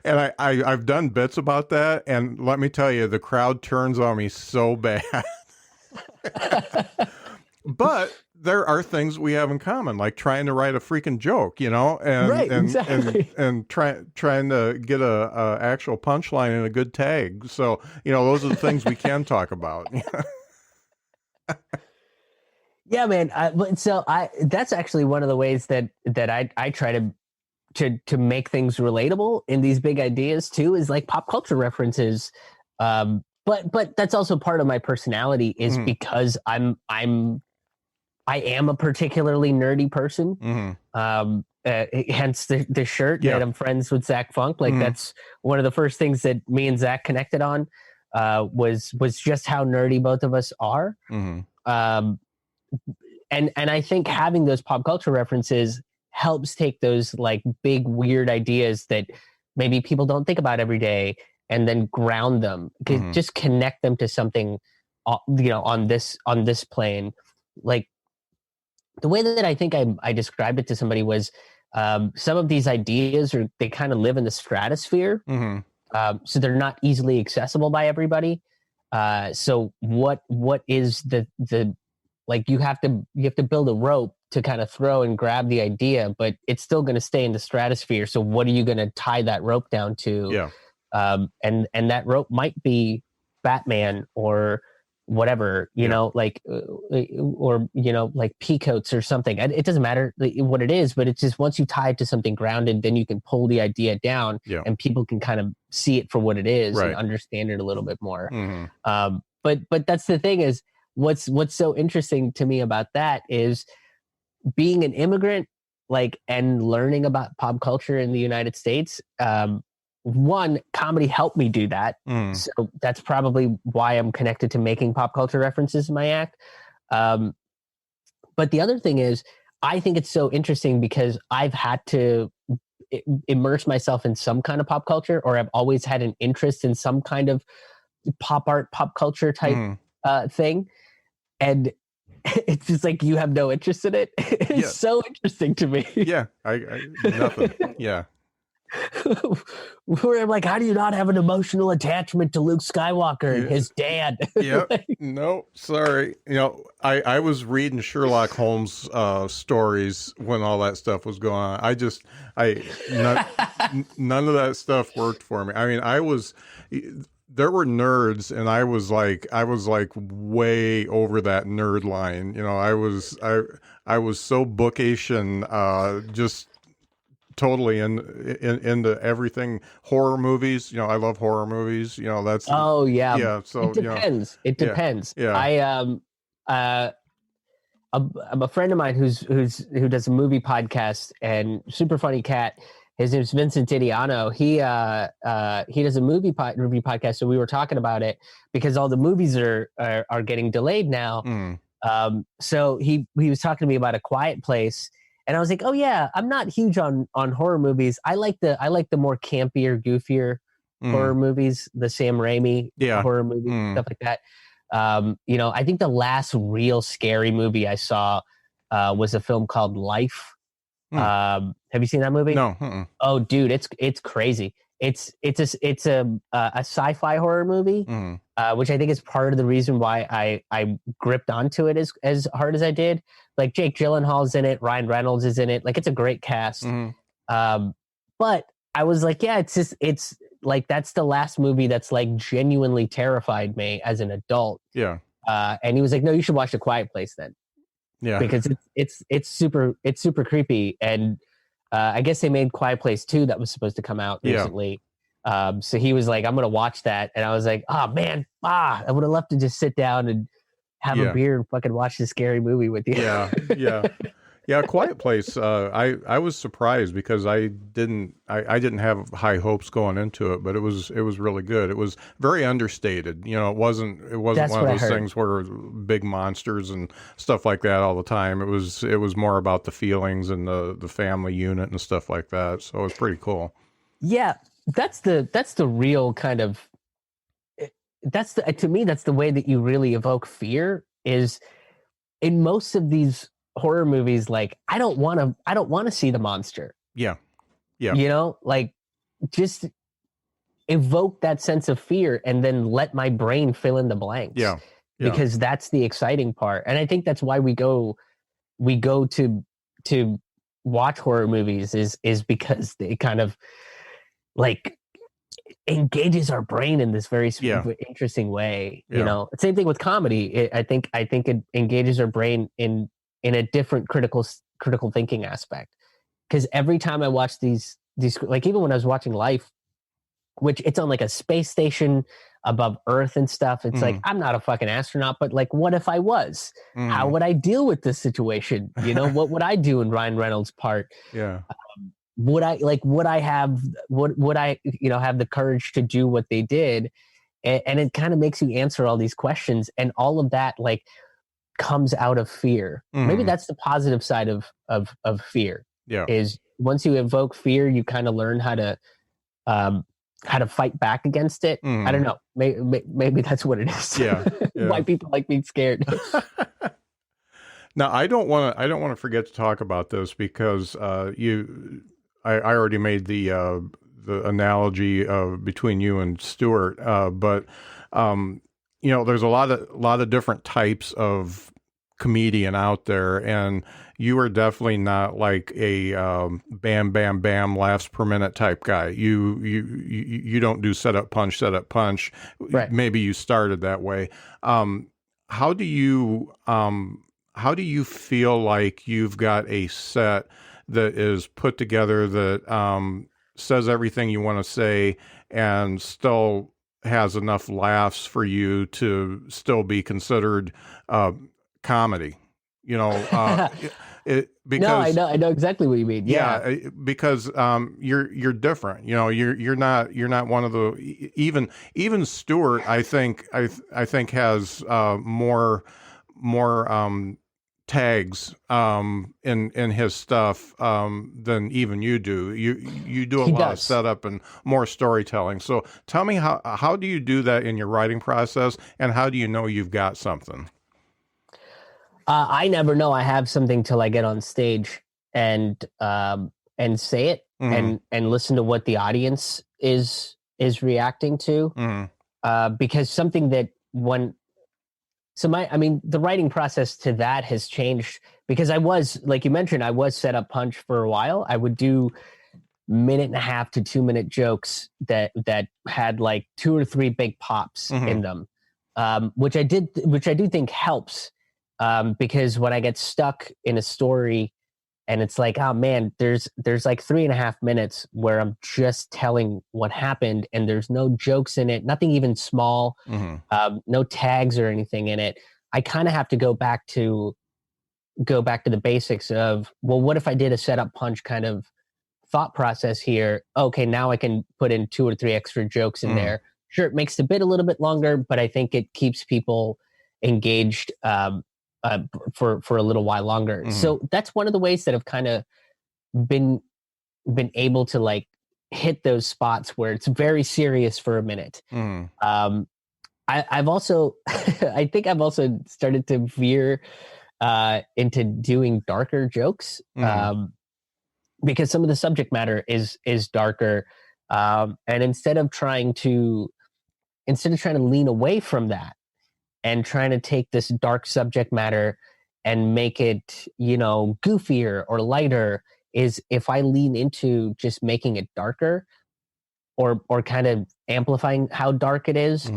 And I've done bits about that, and let me tell you, the crowd turns on me so bad. But there are things we have in common, like trying to write a freaking joke, and trying to get a actual punchline and a good tag. So, those are the things we can talk about. Yeah, man. That's actually one of the ways that I try to make things relatable in these big ideas too, is like pop culture references. But that's also part of my personality is because I am a particularly nerdy person. Hence the shirt that I'm friends with Zach Funk. Like that's one of the first things that me and Zach connected on, was just how nerdy both of us are. And I think having those pop culture references helps take those like big weird ideas that maybe people don't think about every day, and then ground them, just connect them to something, on this plane. Like the way that I think I described it to somebody was, some of these ideas they kind of live in the stratosphere, so they're not easily accessible by everybody. So what is the like you have to build a rope to kind of throw and grab the idea, but it's still going to stay in the stratosphere. So what are you going to tie that rope down to? Yeah. And that rope might be Batman or whatever, like peacoats or something. It doesn't matter what it is, but it's just once you tie it to something grounded, then you can pull the idea down, and people can kind of see it for what it is and understand it a little bit more. But that's the thing is what's so interesting to me about that is being an immigrant, and learning about pop culture in the United States. One, comedy helped me do that. So that's probably why I'm connected to making pop culture references in my act. But the other thing is, I think it's so interesting because I've had to immerse myself in some kind of pop culture, or I've always had an interest in some kind of pop art, pop culture type thing. And it's just like, you have no interest in it. It's so interesting to me. Yeah. I nothing. Yeah. Where I'm like, how do you not have an emotional attachment to Luke Skywalker and his dad? Yeah. No, sorry. I was reading Sherlock Holmes stories when all that stuff was going on. None of that stuff worked for me. I mean, there were nerds, and I was like way over that nerd line. I was so bookish and just totally into everything. Horror movies, I love horror movies. That's so it depends. It depends. Yeah. I'm a friend of mine who does a movie podcast, and super funny cat. His name's Vincent Didiano. He does a movie review podcast. So we were talking about it because all the movies are getting delayed now. So he was talking to me about A Quiet Place. And I was like, oh yeah, I'm not huge on horror movies. I like the more campier, goofier horror movies, the Sam Raimi horror movies, stuff like that. I think the last real scary movie I saw was a film called Life. Have you seen that movie? No. Oh, dude, it's crazy. It's a sci-fi horror movie, which I think is part of the reason why I gripped onto it as hard as I did. Like Jake Gyllenhaal's in it, Ryan Reynolds is in it. Like it's a great cast. But I was like, yeah, it's like that's the last movie that's like genuinely terrified me as an adult. Yeah. And he was like, no, you should watch A Quiet Place then. Yeah. Because it's super creepy. And I guess they made Quiet Place 2 that was supposed to come out recently. So he was like, I'm gonna watch that, and I was like, oh man, I would have loved to just sit down and have a beer and fucking watch this scary movie with you. Yeah, Quiet Place. I was surprised because I didn't have high hopes going into it, but it was really good. It was very understated. You know, it wasn't That's one of what I those heard. things where big monsters and stuff like that all the time. It was more about the feelings and the family unit and stuff like that. So it was pretty cool. Yeah, that's the real kind of. To me, that's the way that you really evoke fear. Is in most of these horror movies, like I don't want to see the monster. Yeah. You know, like just evoke that sense of fear and then let my brain fill in the blanks. Yeah. Because that's the exciting part. And I think that's why we go to watch horror movies is because they kind of like engages our brain in this very interesting way. You know, same thing with comedy. I think it engages our brain in a different critical thinking aspect. Because every time I watch these, like even when I was watching Life, which it's on like a space station above Earth and stuff, it's like, I'm not a fucking astronaut, but like, what if I was? How would I deal with this situation? You know, what would I do in Ryan Reynolds' part? Yeah. Would I have the courage to do what they did? And it kind of makes you answer all these questions, and all of that like comes out of fear. Maybe that's the positive side of fear. Yeah. Is once you evoke fear, you kind of learn how to fight back against it. I don't know. Maybe that's what it is. Yeah. Why people like being scared. Now, I don't want to forget to talk about this because I already made the analogy between you and Stuart, but you know, there's a lot of different types of comedian out there, and you are definitely not like a bam bam bam laughs per minute type guy. You don't do set up punch. Right. Maybe you started that way. How do you feel like you've got a set that is put together that says everything you want to say and still has enough laughs for you to still be considered comedy? You know, because no, I know exactly what you mean. Yeah, because you're different. You know, you're not one of the even Stuart. I think has more tags in his stuff than even you do. You do a lot of setup and more storytelling. So tell me how do you do that in your writing process, and how do you know you've got something? I never know I have something till I get on stage and say it and listen to what the audience is reacting to. Because something that the writing process to that has changed, because I was, like you mentioned, I was set up punch for a while. I would do 1.5 to 2 minute jokes that had like 2 or 3 big pops in them, which I do think helps. Because when I get stuck in a story and it's like, oh man, there's like 3.5 minutes where I'm just telling what happened and there's no jokes in it, nothing even small, no tags or anything in it. I kind of have to go back to the basics of, well, what if I did a setup punch kind of thought process here? Okay, now I can put in 2 or 3 extra jokes in there. Sure, it makes the bit a little bit longer, but I think it keeps people engaged for a little while longer. So that's one of the ways that I've kind of been able to like hit those spots where it's very serious for a minute. I've also I think I've also started to veer into doing darker jokes, because some of the subject matter is darker, and instead of trying to lean away from that and trying to take this dark subject matter and make it, you know, goofier or lighter, is if I lean into just making it darker or kind of amplifying how dark it is,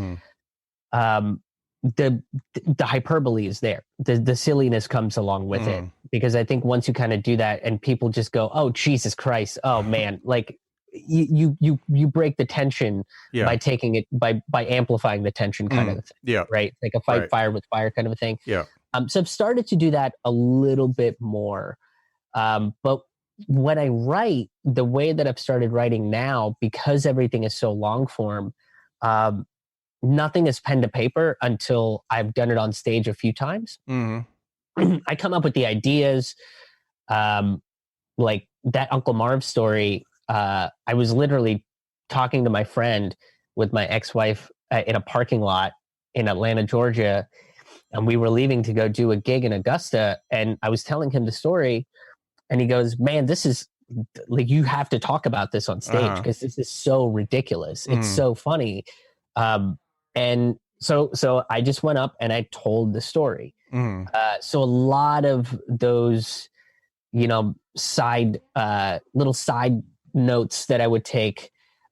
the hyperbole is there. The silliness comes along with it, because I think once you kind of do that and people just go, oh, Jesus Christ. Oh man. Like you break the tension by taking it, by amplifying the tension kind of thing. Yeah. Right. Like a fight fire with fire kind of a thing. Yeah. So I've started to do that a little bit more. But when I write, the way that I've started writing now, because everything is so long form, nothing is pen to paper until I've done it on stage a few times. I come up with the ideas, like that Uncle Marv story. I was literally talking to my friend with my ex-wife in a parking lot in Atlanta, Georgia, and we were leaving to go do a gig in Augusta. And I was telling him the story, and he goes, man, this is like, you have to talk about this on stage because this is so ridiculous. It's so funny. And so I just went up and I told the story. So a lot of those, side, little side notes that I would take,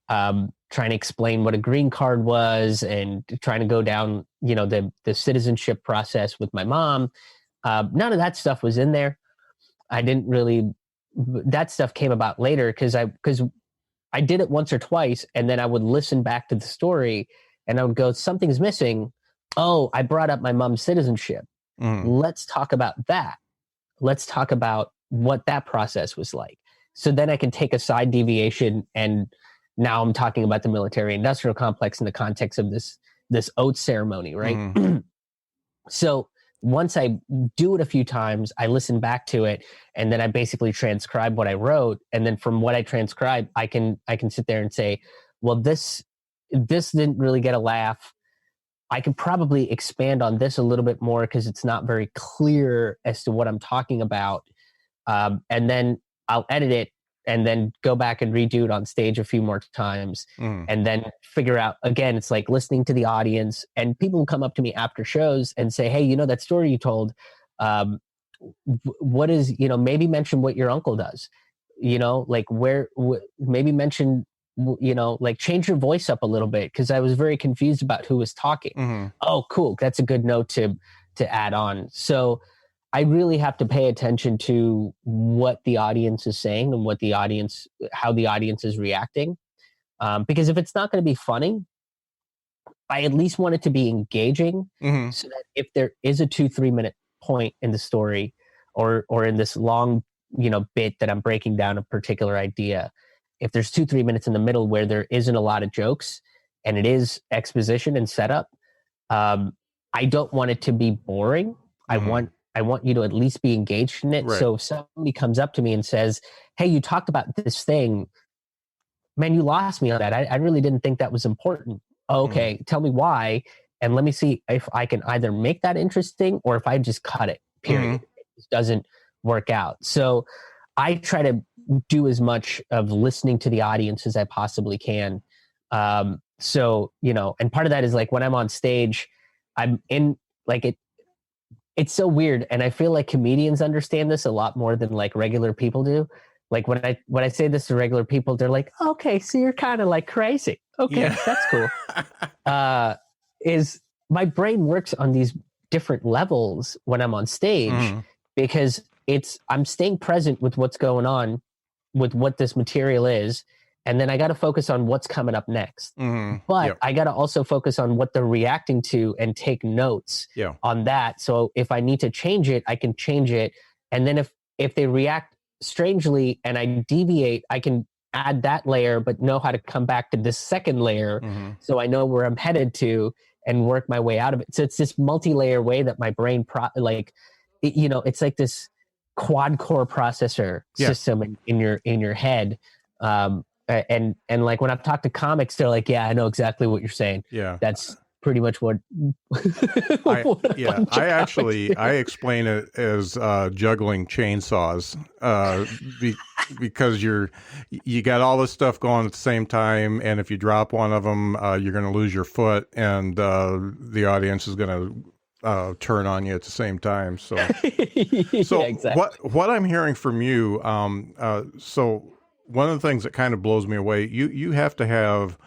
trying to explain what a green card was and trying to go down, the citizenship process with my mom. None of that stuff was in there. I didn't really, that stuff came about later because I did it once or twice, and then I would listen back to the story and I would go, something's missing. Oh, I brought up my mom's citizenship. Let's talk about that. Let's talk about what that process was like. So then I can take a side deviation, and now I'm talking about the military industrial complex in the context of this oath ceremony, right? So once I do it a few times, I listen back to it, and then I basically transcribe what I wrote. And then from what I transcribe, I can sit there and say, well, this didn't really get a laugh. I could probably expand on this a little bit more because it's not very clear as to what I'm talking about. And then I'll edit it and then go back and redo it on stage a few more times, and then figure out, again, it's like listening to the audience, and people will come up to me after shows and say, hey, that story you told, what is, maybe mention what your uncle does, like maybe mention, like change your voice up a little bit, because I was very confused about who was talking. Oh, cool. That's a good note to add on. So I really have to pay attention to what the audience is saying and how the audience is reacting. Because if it's not going to be funny, I at least want it to be engaging, so that if there is a 2-3 minute point in the story or in this long, bit that I'm breaking down a particular idea, if there's 2-3 minutes in the middle where there isn't a lot of jokes and it is exposition and setup, I don't want it to be boring. I want you to at least be engaged in it. Right. So if somebody comes up to me and says, hey, you talked about this thing, man, you lost me on that. I really didn't think that was important. Okay, tell me why. And let me see if I can either make that interesting or if I just cut it, period. It doesn't work out. So I try to do as much of listening to the audience as I possibly can. So, and part of that is like when I'm on stage, I'm in like it. It's so weird. And I feel like comedians understand this a lot more than like regular people do. Like when I say this to regular people, they're like, okay, so you're kind of like crazy. Okay, that's cool. Is my brain works on these different levels when I'm on stage, because I'm staying present with what's going on with what this material is. And then I got to focus on what's coming up next. But I got to also focus on what they're reacting to and take notes on that. So if I need to change it, I can change it. And then if they react strangely and I deviate, I can add that layer, but know how to come back to this second layer. So I know where I'm headed to and work my way out of it. So it's this multi-layer way that my brain, it's like this quad core processor system in your head. And like when I've talked to comics, they're like, yeah, I know exactly what you're saying. Yeah. That's pretty much what I explain it as juggling chainsaws, because you got all this stuff going at the same time, and if you drop one of them, you're going to lose your foot, and the audience is going to turn on you at the same time. So, exactly. What I'm hearing from you, so one of the things that kind of blows me away, you have to have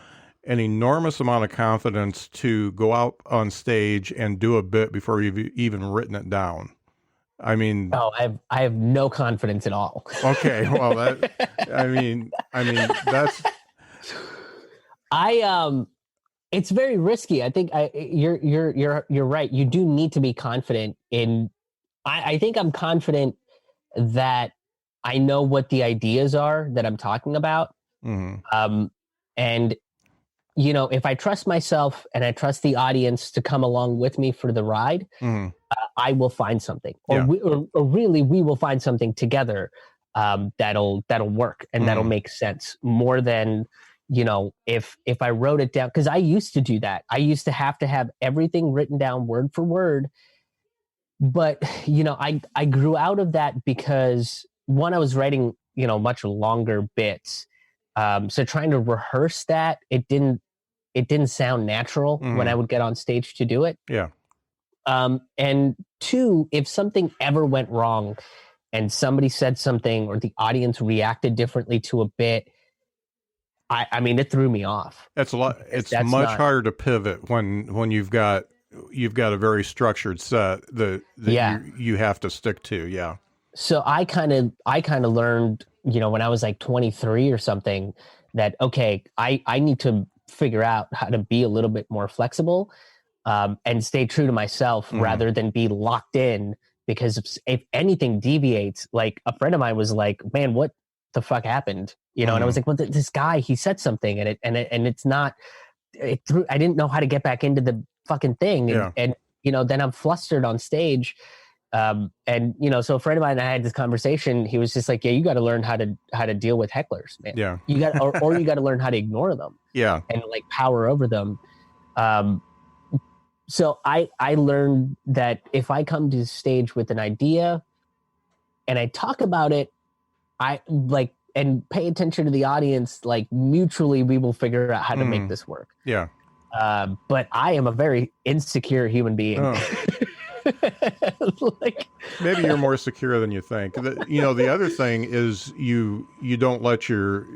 an enormous amount of confidence to go out on stage and do a bit before you've even written it down. I mean, oh, I have no confidence at all. Okay, well, I mean, that's. It's very risky. I think you're right. You do need to be confident in. I think I'm confident that I know what the ideas are that I'm talking about. Mm-hmm. And if I trust myself and I trust the audience to come along with me for the ride, Mm-hmm. I will find something, Yeah. or really we will find something together that'll work and that'll make sense more than if I wrote it down, because I used to do that. I used to have everything written down word for word, but I grew out of that because one, I was writing much longer bits, so trying to rehearse that, it didn't sound natural when I would get on stage to do it. Yeah. And two, if something ever went wrong and somebody said something or the audience reacted differently to a bit, I mean, it threw me off. It's a lot. It's much harder to pivot when you've got a very structured set that you have to stick to. Yeah. So I kind of learned, when I was like 23 or something, that, okay, I need to figure out how to be a little bit more flexible, and stay true to myself rather than be locked in, because if anything deviates, like a friend of mine was like, man, what the fuck happened? And I was like, well, this guy, he said something and it's not, I didn't know how to get back into the fucking thing. And then I'm flustered on stage. So a friend of mine and I had this conversation. He was just like, yeah, you got to learn how to deal with hecklers, man. Yeah. You got, or you got to learn how to ignore them. Yeah. And like power over them. So I learned that if I come to the stage with an idea and I talk about it, and pay attention to the audience, like mutually, we will figure out how to make this work. Yeah. But I am a very insecure human being. Oh. Maybe you're more secure than you think. The other thing is you don't let your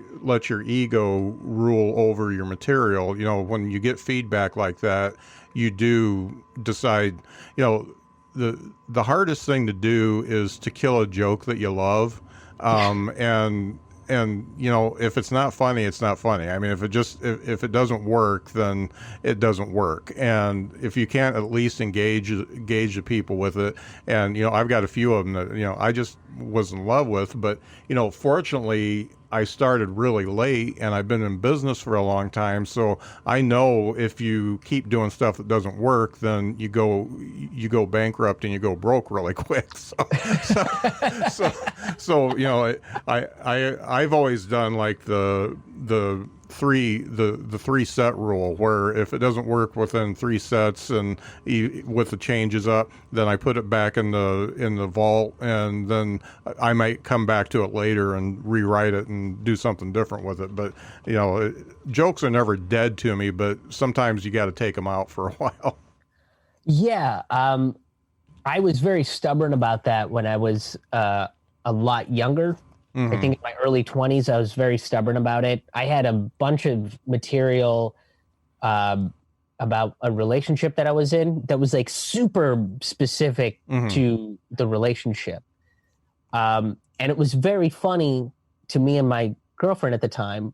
ego rule over your material. When you get feedback like that, you do decide. The hardest thing to do is to kill a joke that you love, and if it's not funny, it's not funny. I mean, if it doesn't work, then it doesn't work. And if you can't at least engage the people with it, and I've got a few of them that I just was in love with, but fortunately I started really late and I've been in business for a long time, so I know if you keep doing stuff that doesn't work, then you go bankrupt and you go broke really quick. So I've always done like the three set rule, where if it doesn't work within 3 sets and with the changes up, then I put it back in the vault, and then I might come back to it later and rewrite it and do something different with it. But jokes are never dead to me, but sometimes you got to take them out for a while. Yeah. I was very stubborn about that when I was a lot younger. I think in my early 20s, I was very stubborn about it. I had a bunch of material about a relationship that I was in that was like super specific to the relationship. And it was very funny to me and my girlfriend at the time,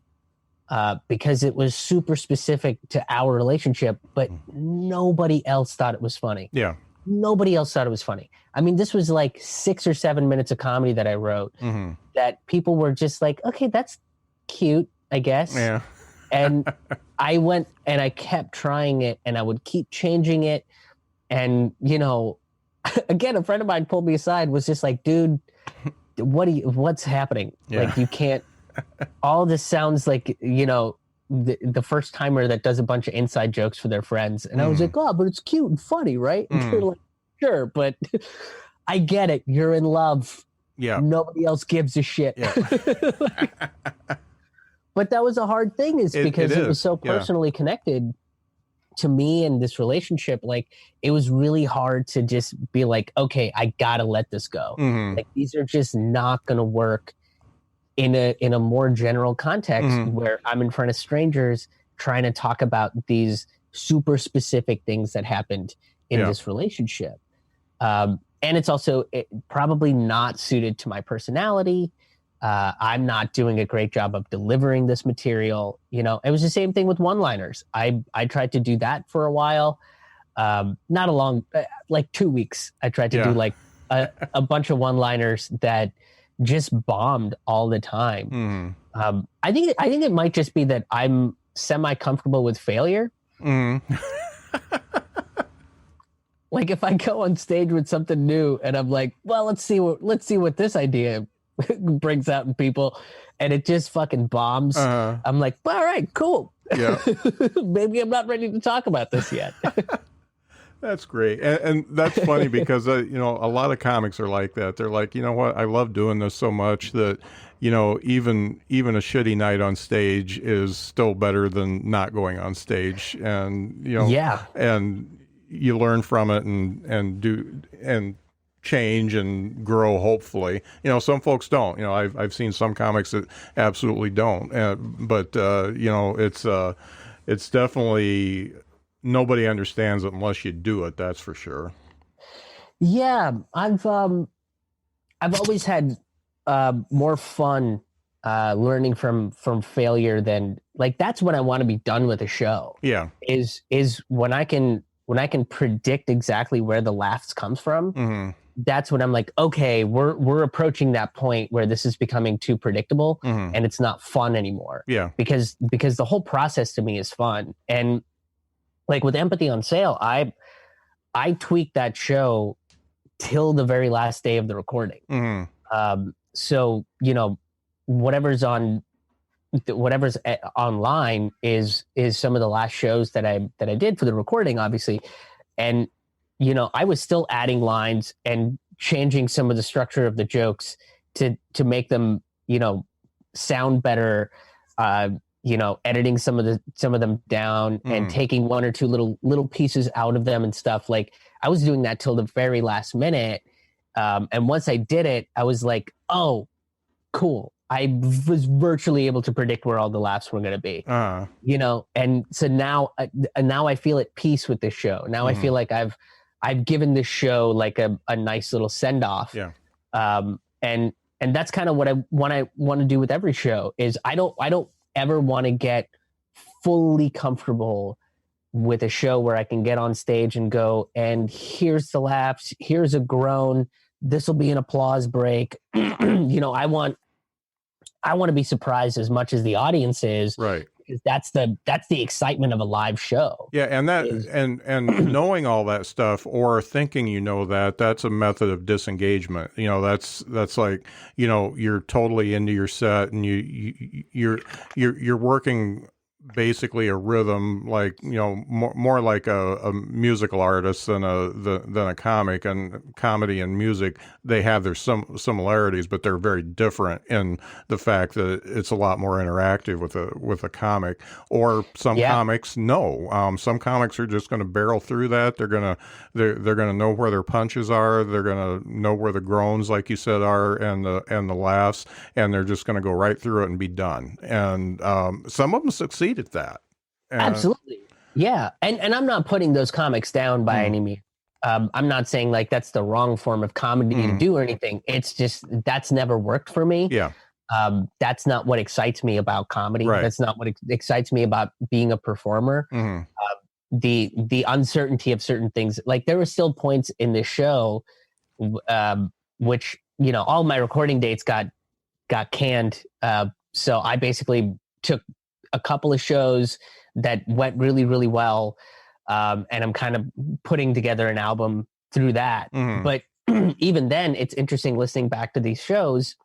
because it was super specific to our relationship, but nobody else thought it was funny. Yeah. Nobody else thought it was funny. I mean, this was like 6 or 7 minutes of comedy that I wrote that people were just like, okay, that's cute, I guess. Yeah. And I went and I kept trying it, and I would keep changing it. And, again, a friend of mine pulled me aside, was just like, dude, what's happening? Yeah. Like, you can't, all this sounds like, the first timer that does a bunch of inside jokes for their friends. And I was like, oh, but it's cute and funny, right? And they're like, sure, but I get it. You're in love. Yeah. Nobody else gives a shit. Yeah. But that was a hard thing, because it was so personally connected to me and this relationship. Like, it was really hard to just be like, okay, I gotta let this go. Like, these are just not gonna work in a more general context where I'm in front of strangers. trying to talk about these super specific things that happened in this relationship. And it's also probably not suited to my personality. I'm not doing a great job of delivering this material. You know, it was the same thing with one-liners. I tried to do that for a while. Not a long, like 2 weeks. I tried to do like a bunch of one-liners that just bombed all the time. I think it might just be that I'm semi-comfortable with failure. Like if I go on stage with something new and I'm like, well, let's see what this idea brings out in people, and it just fucking bombs. I'm like, all right, cool. Yeah. Maybe I'm not ready to talk about this yet. That's great. And that's funny because, you know, a lot of comics are like that. They're like, you know what? I love doing this so much that, you know, even a shitty night on stage is still better than not going on stage. And, you know, and you learn from it and change and grow, hopefully. You know, some folks don't. You know, I've seen some comics that absolutely don't. But you know, it's definitely, nobody understands it unless you do it. That's for sure. Yeah, I've always had more fun learning from failure than, like, that's when I want to be done with a show. Yeah, is when I can predict exactly where the laughs comes from. That's when I'm like, okay, we're approaching that point where this is becoming too predictable and it's not fun anymore. Yeah, because the whole process to me is fun. And like with Empathy on Sale, I tweaked that show till the very last day of the recording. So, you know, whatever's online is some of the last shows that I did for the recording, obviously. And, you know, I was still adding lines and changing some of the structure of the jokes to make them, you know, sound better, you know, editing some of them down and taking one or two little pieces out of them and stuff. Like, I was doing that till the very last minute. And once I did it, I was like, oh, cool. I was virtually able to predict where all the laughs were going to be, you know? And so now I feel at peace with this show. Now I feel like I've given this show like a nice little send off. Yeah. And that's kind of what I want to do with every show is I don't ever want to get fully comfortable with a show where I can get on stage and go, and here's the laughs, here's a groan, this will be an applause break. You know, I want to be surprised as much as the audience is, right? Because that's the excitement of a live show. Yeah, and that and knowing all that stuff or thinking you know that's a method of disengagement. You know, that's like, you know, you're totally into your set and you're working basically a rhythm, like, you know, more like a musical artist than a comic. And comedy and music, they have their similarities, but they're very different in the fact that it's a lot more interactive with a comic. Or some comics, no. Some comics are just going to barrel through that. They're gonna know where their punches are. They're gonna know where the groans, like you said, are, and the laughs, and they're just going to go right through it and be done. And some of them succeed at that. Absolutely. Yeah. And I'm not putting those comics down by any means. I'm not saying like that's the wrong form of comedy to do or anything. It's just, that's never worked for me. Yeah. That's not what excites me about comedy. Right. That's not what excites me about being a performer. The uncertainty of certain things. Like, there were still points in this show, which, you know, all my recording dates got canned. So I basically took a couple of shows that went really, really well. And I'm kind of putting together an album through that. But even then, it's interesting listening back to these shows.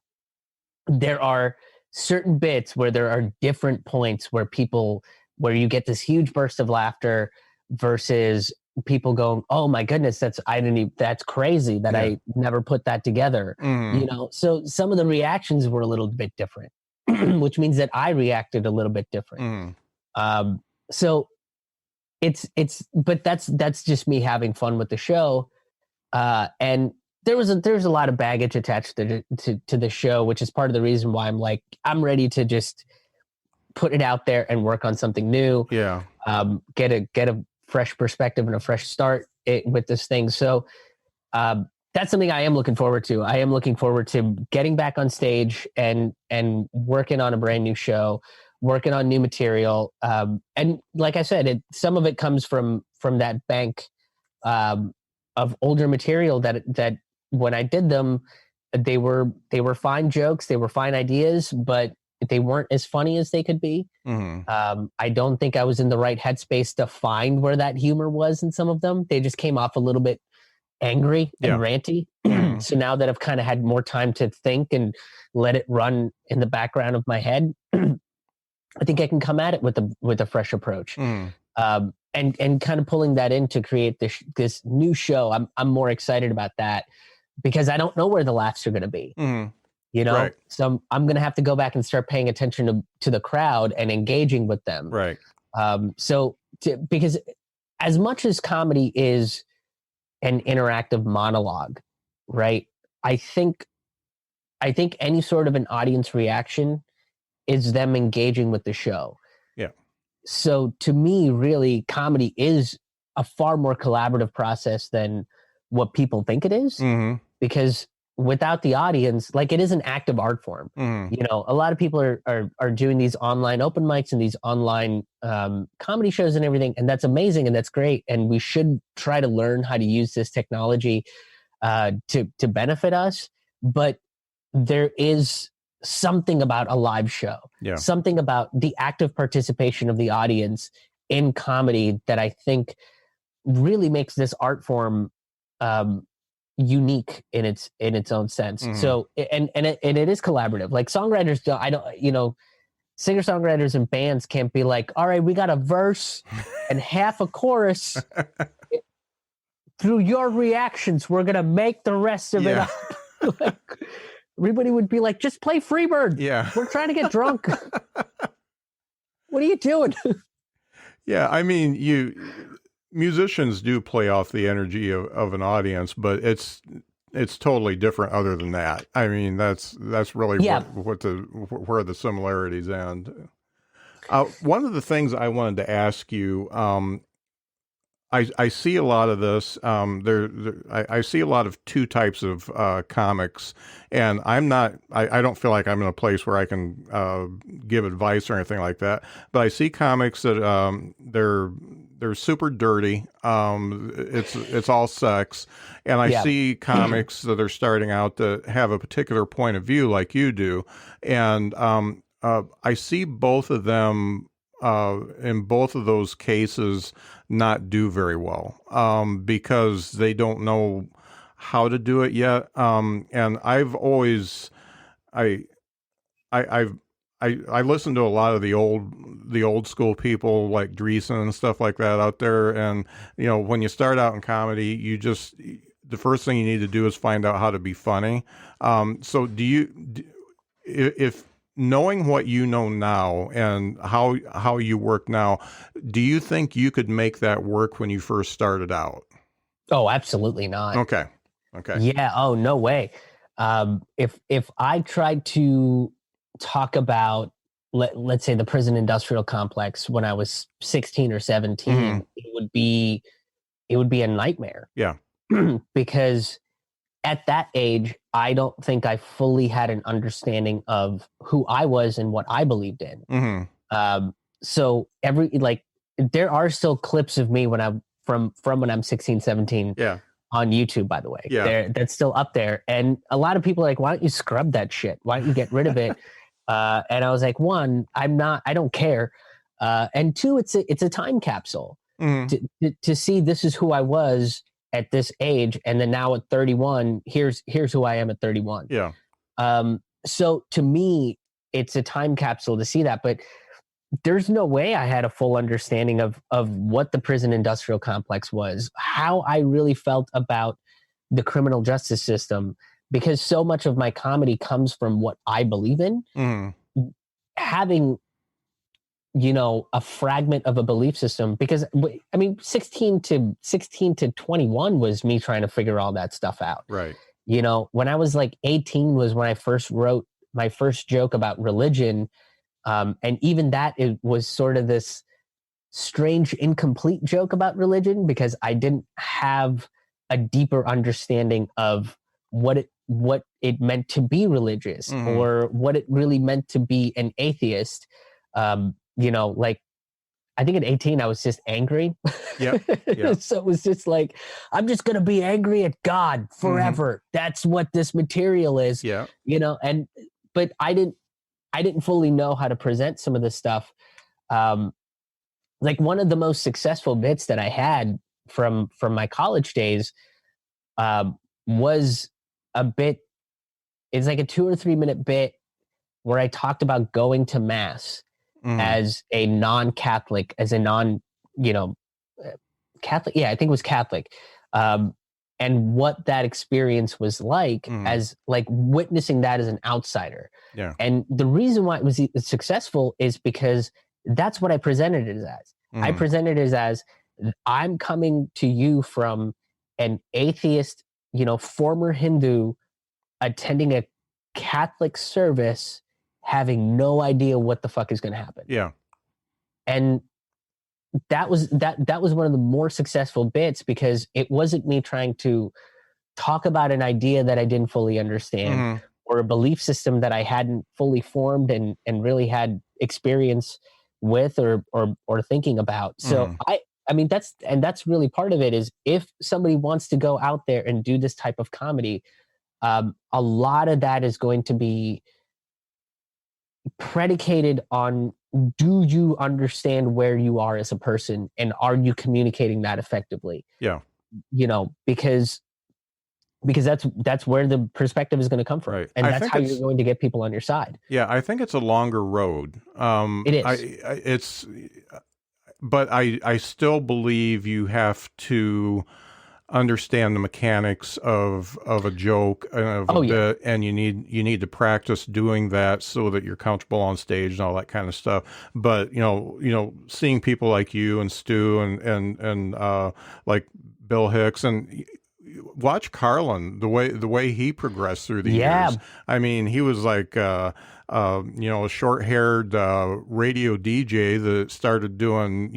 There are certain bits where there are different points where you get this huge burst of laughter versus people going, oh my goodness, that's crazy that I never put that together. You know, so some of the reactions were a little bit different, which means that I reacted a little bit different. So but that's just me having fun with the show. And there's a lot of baggage attached to the show, which is part of the reason why I'm ready to just put it out there and work on something new. Yeah. Get a fresh perspective and a fresh start with this thing. So that's something I am looking forward to. I am looking forward to getting back on stage and working on a brand new show, working on new material. And like I said, some of it comes from that bank of older material that when I did them, they were fine jokes, they were fine ideas, but they weren't as funny as they could be. Mm-hmm. I don't think I was in the right headspace to find where that humor was in some of them. They just came off a little bit angry and ranty. So now that I've kind of had more time to think and let it run in the background of my head, I think I can come at it with a fresh approach. And kind of pulling that in to create this new show. I'm more excited about that because I don't know where the laughs are going to be. You know, right. So I'm going to have to go back and start paying attention to the crowd and engaging with them. Right. Because as much as comedy is an interactive monologue, right? I think any sort of an audience reaction is them engaging with the show. Yeah. So to me, really, comedy is a far more collaborative process than what people think it is. Because without the audience, like, it is an active art form. You know, a lot of people are doing these online open mics and these online comedy shows and everything, and that's amazing and that's great. And we should try to learn how to use this technology to benefit us. But there is something about a live show, something about the active participation of the audience in comedy that I think really makes this art form unique in its own sense. So and it is collaborative. Like, songwriters singer-songwriters and bands can't be like, all right, we got a verse and half a chorus. Through your reactions, we're gonna make the rest of it up. Like, everybody would be like, just play Freebird. Yeah. We're trying to get drunk. What are you doing? Yeah, I mean, musicians do play off the energy of an audience, but it's totally different other than that. I mean, that's really where the similarities end. One of the things I wanted to ask you, I see a lot of this. I see a lot of two types of comics, and I don't feel like I'm in a place where I can give advice or anything like that. But I see comics that they're super dirty. It's all sex, and I see comics that are starting out that have a particular point of view, like you do, and I see both of them. In both of those cases, not do very well because they don't know how to do it yet. And I've always, I listen to a lot of the old school people like Dreesen and stuff like that out there. And you know, when you start out in comedy, the first thing you need to do is find out how to be funny. So if knowing what you know now and how you work now, do you think you could make that work when you first started out? Oh, absolutely not. Okay. Yeah. Oh, no way. If I tried to talk about, let's say, the prison industrial complex when I was 16 or 17, it would be a nightmare. Yeah. Because at that age, I don't think I fully had an understanding of who I was and what I believed in. So there are still clips of me from when I'm 16, 17 on YouTube, by the way. That's still up there. And a lot of people are like, why don't you scrub that shit? Why don't you get rid of it? And I was like, one, I don't care. And two, it's a time capsule to see this is who I was at this age, and then now at 31, here's who I am at 31. Yeah. So to me, it's a time capsule to see that, but there's no way I had a full understanding of what the prison industrial complex was, how I really felt about the criminal justice system, because so much of my comedy comes from what I believe in. Having, a fragment of a belief system, because I mean, 16 to 21 was me trying to figure all that stuff out. Right. When I was like 18 was when I first wrote my first joke about religion. And even that, it was sort of this strange, incomplete joke about religion, because I didn't have a deeper understanding of what it meant to be religious, or what it really meant to be an atheist. Like, I think at 18, I was just angry. Yeah. So it was just like, I'm just going to be angry at God forever. That's what this material is. Yeah. But I didn't fully know how to present some of this stuff. Like, one of the most successful bits that I had from my college days was a bit. It's like a 2 or 3 minute bit where I talked about going to mass as a non-Catholic, as a Catholic. Yeah, I think it was Catholic. And what that experience was like, as like witnessing that as an outsider. Yeah. And the reason why it was successful is because that's what I presented it as. I presented it as, I'm coming to you from an atheist, former Hindu, attending a Catholic service, having no idea what the fuck is going to happen. Yeah. And that was one of the more successful bits, because it wasn't me trying to talk about an idea that I didn't fully understand, or a belief system that I hadn't fully formed and really had experience with or thinking about. So I mean, that's really part of it, is if somebody wants to go out there and do this type of comedy, a lot of that is going to be predicated on, do you understand where you are as a person, and are you communicating that effectively? Yeah. Because that's where the perspective is going to come from. Right. And that's how you're going to get people on your side. Yeah, I think it's a longer road. It is. But I still believe you have to understand the mechanics of a joke and of a bit, and you need to practice doing that so that you're comfortable on stage and all that kind of stuff. But seeing people like you and Stu and like Bill Hicks, and watch Carlin, the way he progressed through the years. I mean, he was like a short-haired radio DJ that started doing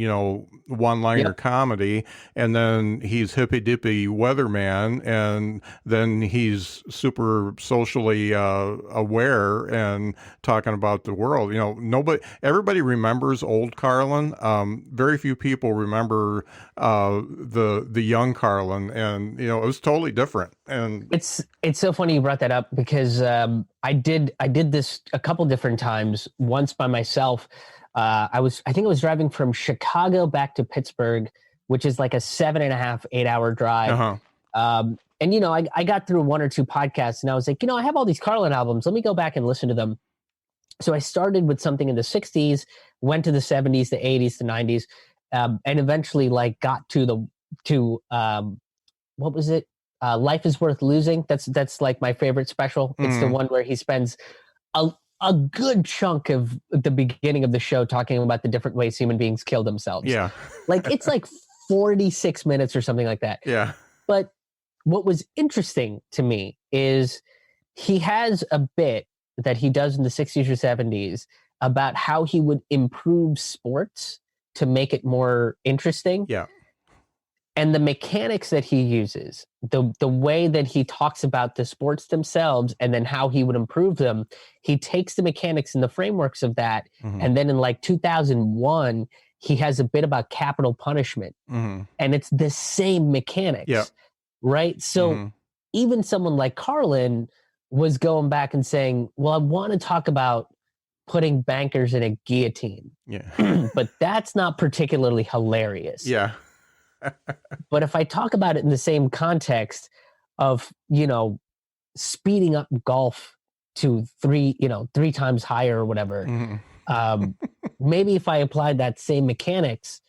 one-liner comedy, and then he's hippy-dippy weatherman, and then he's super socially aware and talking about the world. Everybody remembers old Carlin. Very few people remember the young Carlin, and it was totally different. And it's so funny you brought that up, because I did this a couple different times. Once by myself. I think I was driving from Chicago back to Pittsburgh, which is like a 7.5, 8 hour drive. And I got through 1 or 2 podcasts, and I was like, I have all these Carlin albums. Let me go back and listen to them. So I started with something in the 60s, went to the 70s, the 80s, the 90s, and eventually got to what was it? Life is Worth Losing. That's like my favorite special. It's the one where he spends a good chunk of the beginning of the show talking about the different ways human beings kill themselves. Yeah. It's like 46 minutes or something like that. Yeah. But what was interesting to me is he has a bit that he does in the 60s or 70s about how he would improve sports to make it more interesting. Yeah. And the mechanics that he uses, the way that he talks about the sports themselves and then how he would improve them, he takes the mechanics and the frameworks of that. And then in 2001, he has a bit about capital punishment. And it's the same mechanics. Yeah. Right? So even someone like Carlin was going back and saying, well, I want to talk about putting bankers in a guillotine. Yeah. But that's not particularly hilarious. Yeah. But if I talk about it in the same context of, speeding up golf to 3 times higher or whatever, maybe if I applied that same mechanics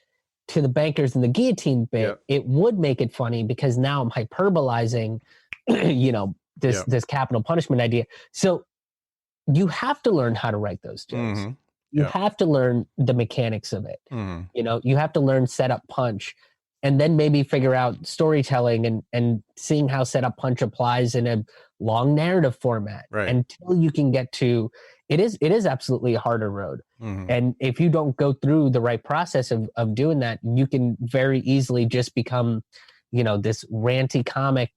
to the bankers and the guillotine bit, it would make it funny, because now I'm hyperbolizing, this capital punishment idea. So you have to learn how to write those jokes. You have to learn the mechanics of it. You have to learn setup punch. and then maybe figure out storytelling and seeing how setup punch applies in a long narrative format until you can get to it is absolutely a harder road. And if you don't go through the right process of doing that, you can very easily just become, this ranty comic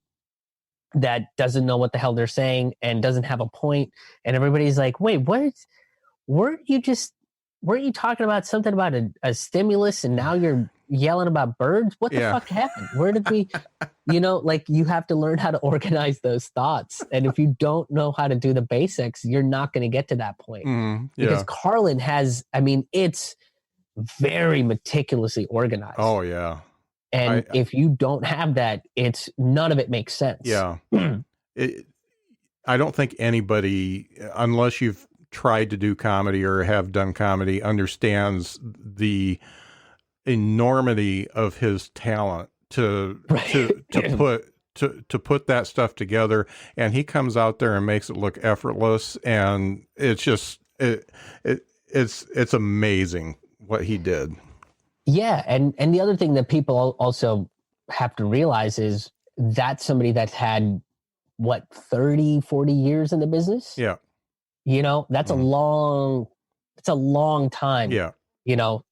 that doesn't know what the hell they're saying and doesn't have a point, and everybody's like, wait, weren't you talking about something about a stimulus and now you're yelling about birds? What the fuck happened? Where did we, you have to learn how to organize those thoughts. And if you don't know how to do the basics, you're not going to get to that point. Because Carlin it's very meticulously organized. Oh yeah. And if you don't have that, none of it makes sense. Yeah. I don't think anybody, unless you've tried to do comedy or have done comedy, understands the enormity of his talent to put that stuff together, and he comes out there and makes it look effortless, and it's just it's amazing what he did. Yeah, and the other thing that people also have to realize is that's somebody that's had 30, 40 years in the business. Yeah. That's a long time. Yeah.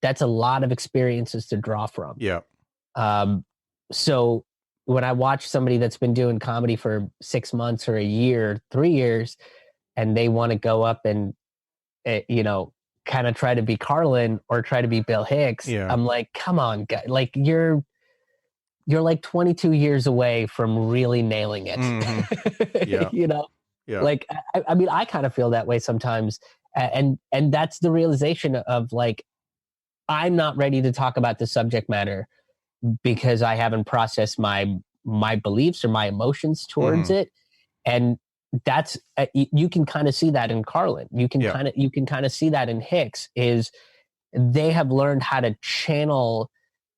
That's a lot of experiences to draw from. Yeah. So when I watch somebody that's been doing comedy for 6 months or a year, 3 years, and they want to go up and, kind of try to be Carlin or try to be Bill Hicks, I'm like, come on, guy. Like you're like 22 years away from really nailing it. Yeah. Like, I kind of feel that way sometimes. And that's the realization of like, I'm not ready to talk about the subject matter because I haven't processed my beliefs or my emotions towards it. And that's, you can kind of see that in Carlin. You can kind of see that in Hicks is they have learned how to channel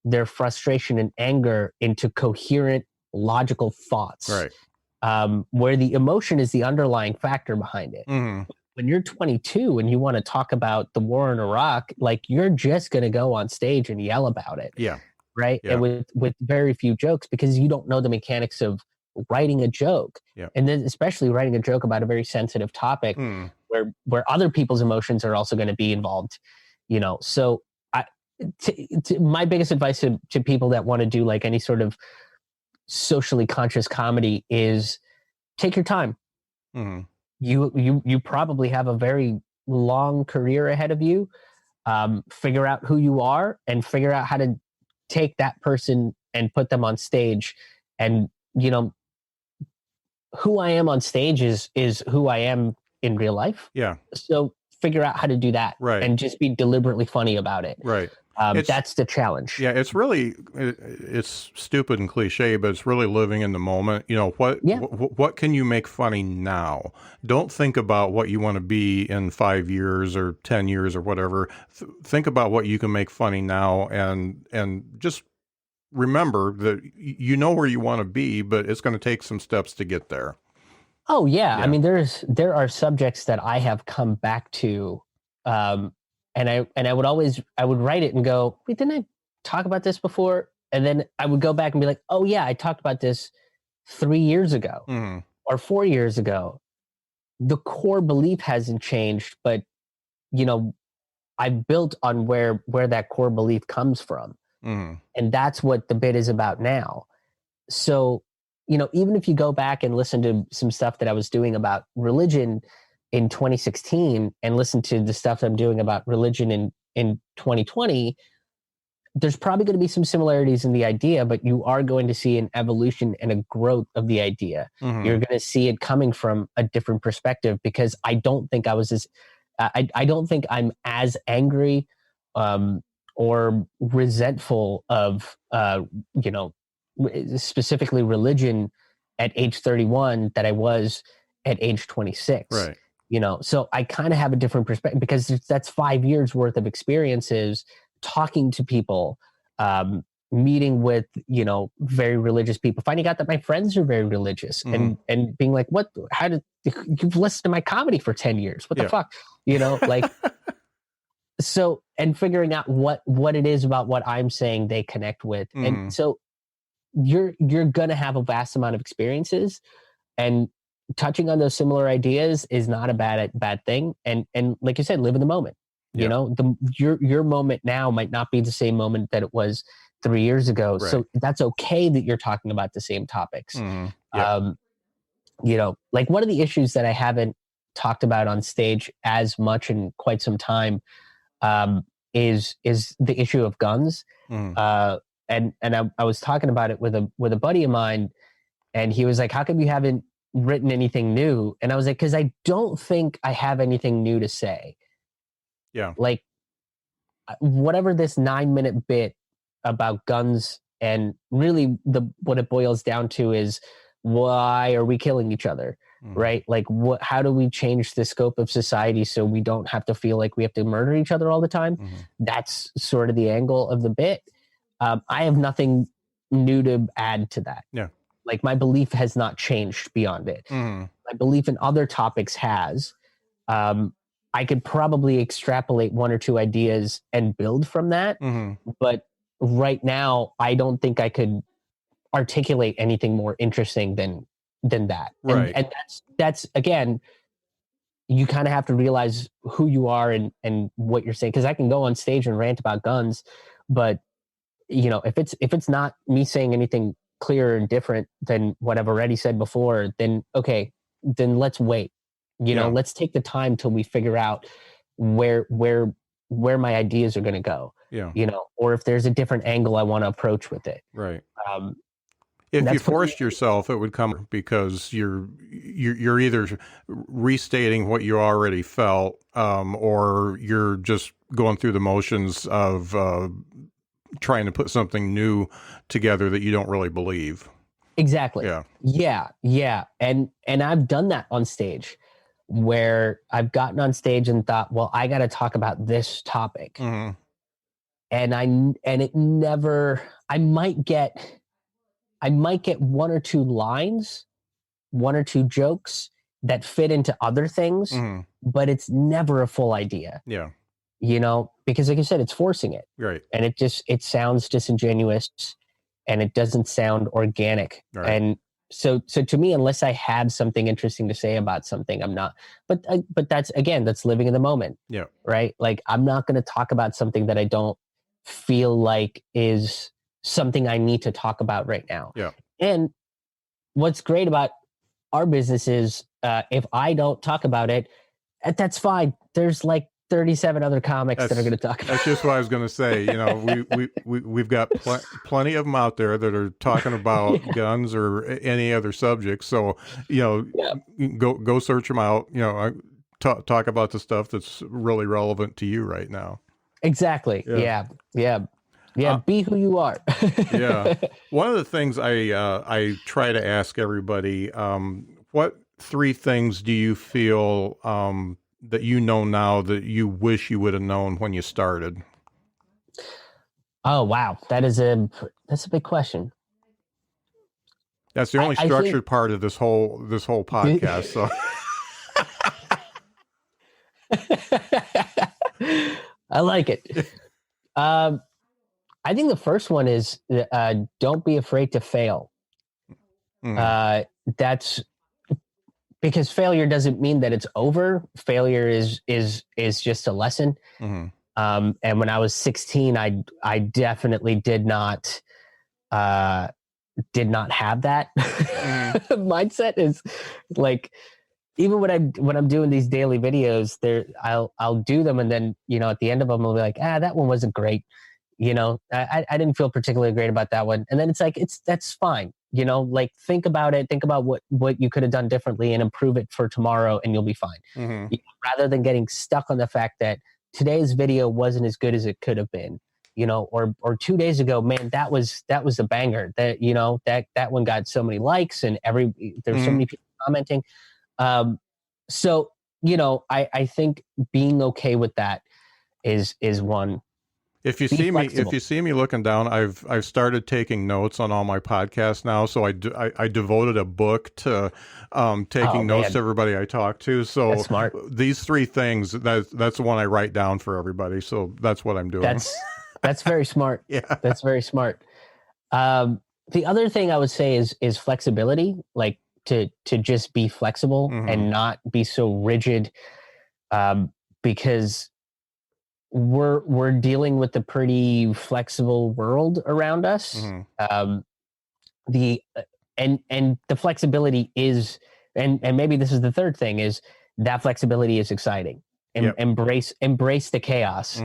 their frustration and anger into coherent, logical thoughts. Right. Where the emotion is the underlying factor behind it. When you're 22 and you want to talk about the war in Iraq, like you're just going to go on stage and yell about it. Yeah. Right. Yeah. And with very few jokes, because you don't know the mechanics of writing a joke. Yeah. And then especially writing a joke about a very sensitive topic where other people's emotions are also going to be involved, So my biggest advice to people that want to do like any sort of socially conscious comedy is take your time. You probably have a very long career ahead of you. Figure out who you are and figure out how to take that person and put them on stage. And who I am on stage is who I am in real life. Yeah. So figure out how to do that, right, and just be deliberately funny about it. Right. That's the challenge. Yeah, it's really, it's stupid and cliche, but it's really living in the moment. What can you make funny now? Don't think about what you want to be in 5 years or 10 years or whatever. Think about what you can make funny now, and just remember that you know where you want to be, but it's going to take some steps to get there. Oh yeah. I mean, there are subjects that I have come back to, and I would write it and go, wait, didn't I talk about this before? And then I would go back and be like, oh yeah, I talked about this 3 years ago or 4 years ago. The core belief hasn't changed, but I built on where that core belief comes from. And that's what the bit is about now. So, even if you go back and listen to some stuff that I was doing about religion in 2016 and listen to the stuff I'm doing about religion in 2020, there's probably going to be some similarities in the idea, but you are going to see an evolution and a growth of the idea. You're going to see it coming from a different perspective, because I don't think I don't think I'm as angry or resentful of, specifically religion at age 31 that I was at age 26. Right. So I kind of have a different perspective, because that's 5 years worth of experiences talking to people, meeting with, very religious people, finding out that my friends are very religious, and being like, you've listened to my comedy for 10 years. What the fuck? Like, so, and figuring out what it is about what I'm saying they connect with. And so you're going to have a vast amount of experiences, and touching on those similar ideas is not a bad thing. And like you said, live in the moment. You know, your moment now might not be the same moment that it was 3 years ago. Right. So that's okay that you're talking about the same topics. You know, like one of the issues that I haven't talked about on stage as much in quite some time is the issue of guns. And I was talking about it with a buddy of mine, and he was like, "How come you haven't written anything new?" And I was like, "Because I don't think I have anything new to say." Yeah. Like whatever this 9-minute bit about guns, and really what it boils down to is, why are we killing each other? Right? Like how do we change the scope of society so we don't have to feel like we have to murder each other all the time? That's sort of the angle of the bit. I have nothing new to add to that. Yeah. Like my belief has not changed beyond it. My belief in other topics has. I could probably extrapolate one or two ideas and build from that. But right now, I don't think I could articulate anything more interesting than that. Right. And that's again, you kind of have to realize who you are and what you're saying. Because I can go on stage and rant about guns, but you know, if it's not me saying anything clearer and different than what I've already said before, then okay, then let's wait. You know, let's take the time till we figure out where my ideas are going to go. Yeah. You know, or if there's a different angle I want to approach with it. Right. If you forced yourself, it would come because you're either restating what you already felt, or you're just going through the motions of trying to put something new together that you don't really believe. Exactly. Yeah. And I've done that on stage, where I've gotten on stage and thought, well, I got to talk about this topic. And it never, I might get one or two lines, one or two jokes that fit into other things, but it's never a full idea. Yeah. You know, because like I said, it's forcing it. Right. And it sounds disingenuous, and it doesn't sound organic. Right. And so to me, unless I have something interesting to say about something, I'm not, but that's living in the moment. Yeah. Right. Like I'm not going to talk about something that I don't feel like is something I need to talk about right now. Yeah. And what's great about our business is if I don't talk about it, that's fine. There's like 37 other comics that are going to talk about it. That's just what I was going to say. You know, we've got plenty of them out there that are talking about guns or any other subject. So, you know, go search them out. You know, talk about the stuff that's really relevant to you right now. Exactly. Yeah. Be who you are. Yeah. One of the things I try to ask everybody, what 3 things do you feel that you know now that you wish you would have known when you started? Oh, wow. That's a big question. That's the only structured part of this whole podcast. So I like it. I think the first one is don't be afraid to fail. That's because failure doesn't mean that it's over. Failure is just a lesson. And when I was 16, I definitely did not have that mindset. Is like, even when I'm doing these daily videos, I'll do them, and then, you know, at the end of them, I'll be like, that one wasn't great. You know, I didn't feel particularly great about that one. And then it's like, that's fine. You know, like think about it, think about what you could have done differently and improve it for tomorrow, and you'll be fine. You know, rather than getting stuck on the fact that today's video wasn't as good as it could have been, you know, or 2 days ago, man, that was a banger, that, you know, that one got so many likes and there's so many people commenting. So, you know, I think being okay with that is one. If you see me looking down, I've started taking notes on all my podcasts now. So I devoted a book to taking notes to everybody I talk to. So that's smart. These 3 things, that's the one I write down for everybody. So that's what I'm doing. That's very smart. Yeah, that's very smart. The other thing I would say is flexibility, like to just be flexible and not be so rigid, because we're dealing with a pretty flexible world around us. The flexibility is, and maybe this is the third thing, is that flexibility is exciting. Embrace the chaos,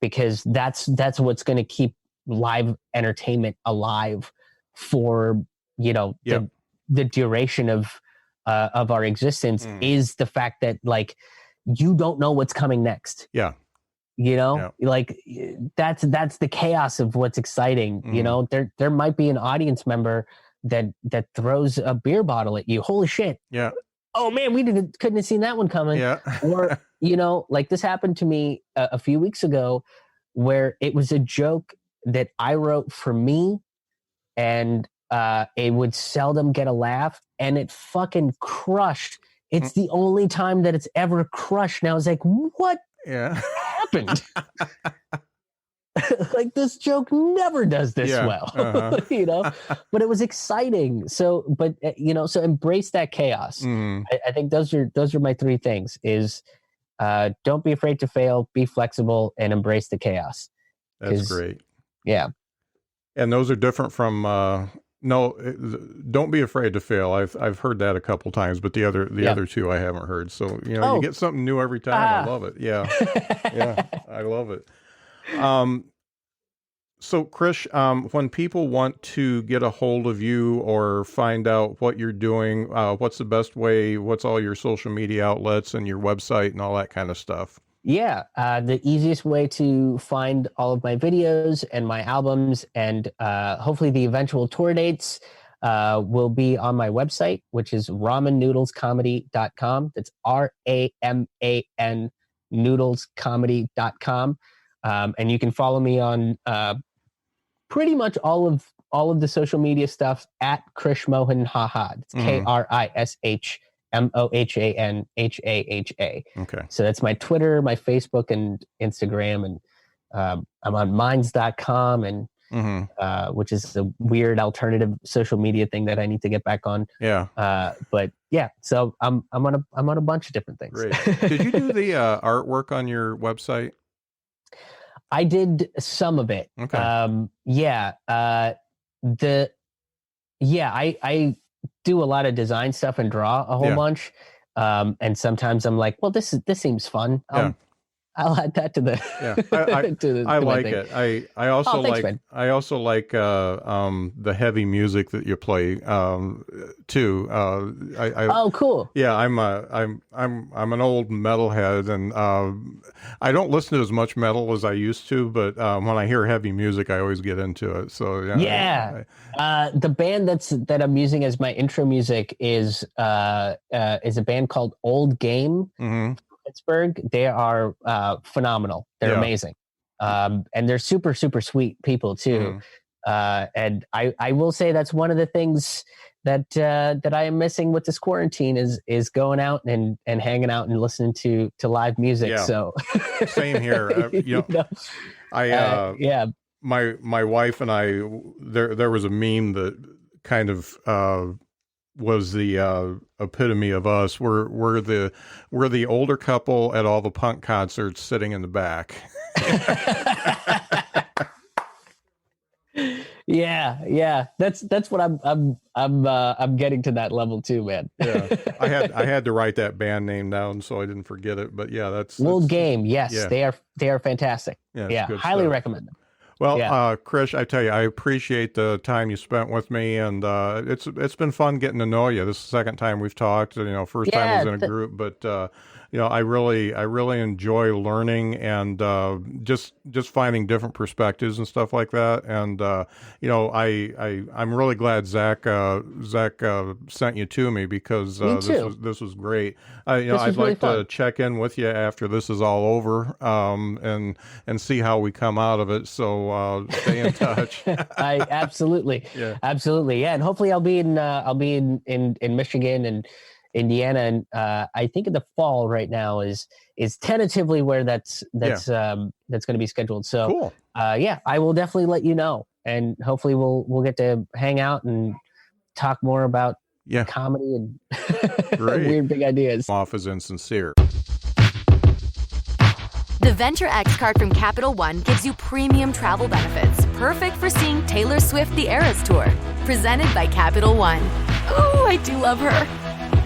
because that's what's going to keep live entertainment alive for the duration of our existence. Is the fact that, like, you don't know what's coming next. Like that's the chaos of what's exciting. There might be an audience member that throws a beer bottle at you. Holy shit. Oh man, we couldn't have seen that one coming. Or like this happened to me a few weeks ago, where it was a joke that I wrote for me, and it would seldom get a laugh, and it fucking crushed. It's the only time that it's ever crushed. And I was like, what happened? Like, this joke never does this well, but it was exciting. So, but so embrace that chaos. I think those are my 3 things: is don't be afraid to fail, be flexible, and embrace the chaos. That's great. Yeah. And those are different from, no, don't be afraid to fail. I've heard that a couple times, but the other 2 I haven't heard. So, you get something new every time. I love it. Yeah. Yeah. I love it. So Krish, when people want to get a hold of you or find out what you're doing, what's the best way? What's all your social media outlets and your website and all that kind of stuff? Yeah. The easiest way to find all of my videos and my albums and hopefully the eventual tour dates will be on my website, which is ramennoodlescomedy.com. That's RAMAN noodlescomedy.com. And you can follow me on pretty much all of the social media stuff at Krish Mohan Haha. It's KrishMohanHaha. Okay. So that's my Twitter, my Facebook, and Instagram, and I'm on minds.com, and which is a weird alternative social media thing that I need to get back on. Yeah. But yeah, so I'm on a bunch of different things. Great. Did you do the artwork on your website? I did some of it. Okay. I do a lot of design stuff and draw a whole bunch. And sometimes I'm like, well, this seems fun. I'll add that to the. I like it. I also like the heavy music that you play too. Oh, cool. Yeah, I'm an old metalhead, and I don't listen to as much metal as I used to, but when I hear heavy music, I always get into it. So yeah. The band that I'm using as my intro music is a band called Old Game. Pittsburgh. They are phenomenal. They're amazing. And they're super, super sweet people too. And I will say that's one of the things that I am missing with this quarantine is going out and hanging out and listening to live music. Yeah. So same here. My wife and I, there was a meme that kind of was the epitome of us. We're the older couple at all the punk concerts sitting in the back. Yeah. That's what I'm getting to that level too, man. Yeah. I had to write that band name down so I didn't forget it. But yeah, that's Old Game. Yes, yeah. They are fantastic. Yeah, highly recommend them. Well, Krish, I tell you, I appreciate the time you spent with me, and it's been fun getting to know you. This is the second time we've talked. First time was in a group, but I really enjoy learning and just finding different perspectives and stuff like that. And I'm really glad Zach sent you to me, because this was great. I'd like to check in with you after this is all over, and see how we come out of it. So stay in touch. Absolutely, yeah. And hopefully I'll be in Michigan and Indiana, and I think in the fall right now is tentatively where that's going to be scheduled. So cool. I will definitely let you know, and hopefully we'll get to hang out and talk more about comedy and weird big ideas. Off as insincere. The Venture X card from Capital One gives you premium travel benefits, perfect for seeing Taylor Swift The Eras Tour. Presented by Capital One. Ooh, I do love her.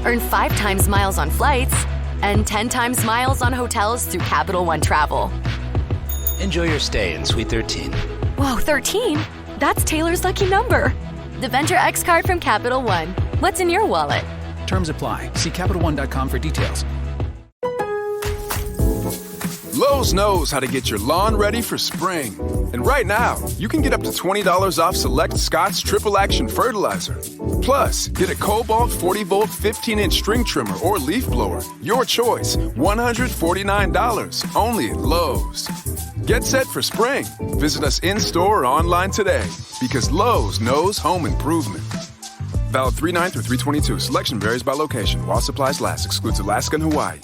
Earn 5 times miles on flights and 10 times miles on hotels through Capital One Travel. Enjoy your stay in Suite 13. Whoa, 13? That's Taylor's lucky number. The Venture X card from Capital One. What's in your wallet? Terms apply. See CapitalOne.com for details. Lowe's knows how to get your lawn ready for spring. And right now, you can get up to $20 off select Scott's Triple Action Fertilizer. Plus, get a Cobalt 40-volt 15-inch string trimmer or leaf blower. Your choice, $149, only at Lowe's. Get set for spring. Visit us in-store or online today, because Lowe's knows home improvement. Valid 3/9 through 3/22. Selection varies by location. While supplies last. Excludes Alaska and Hawaii.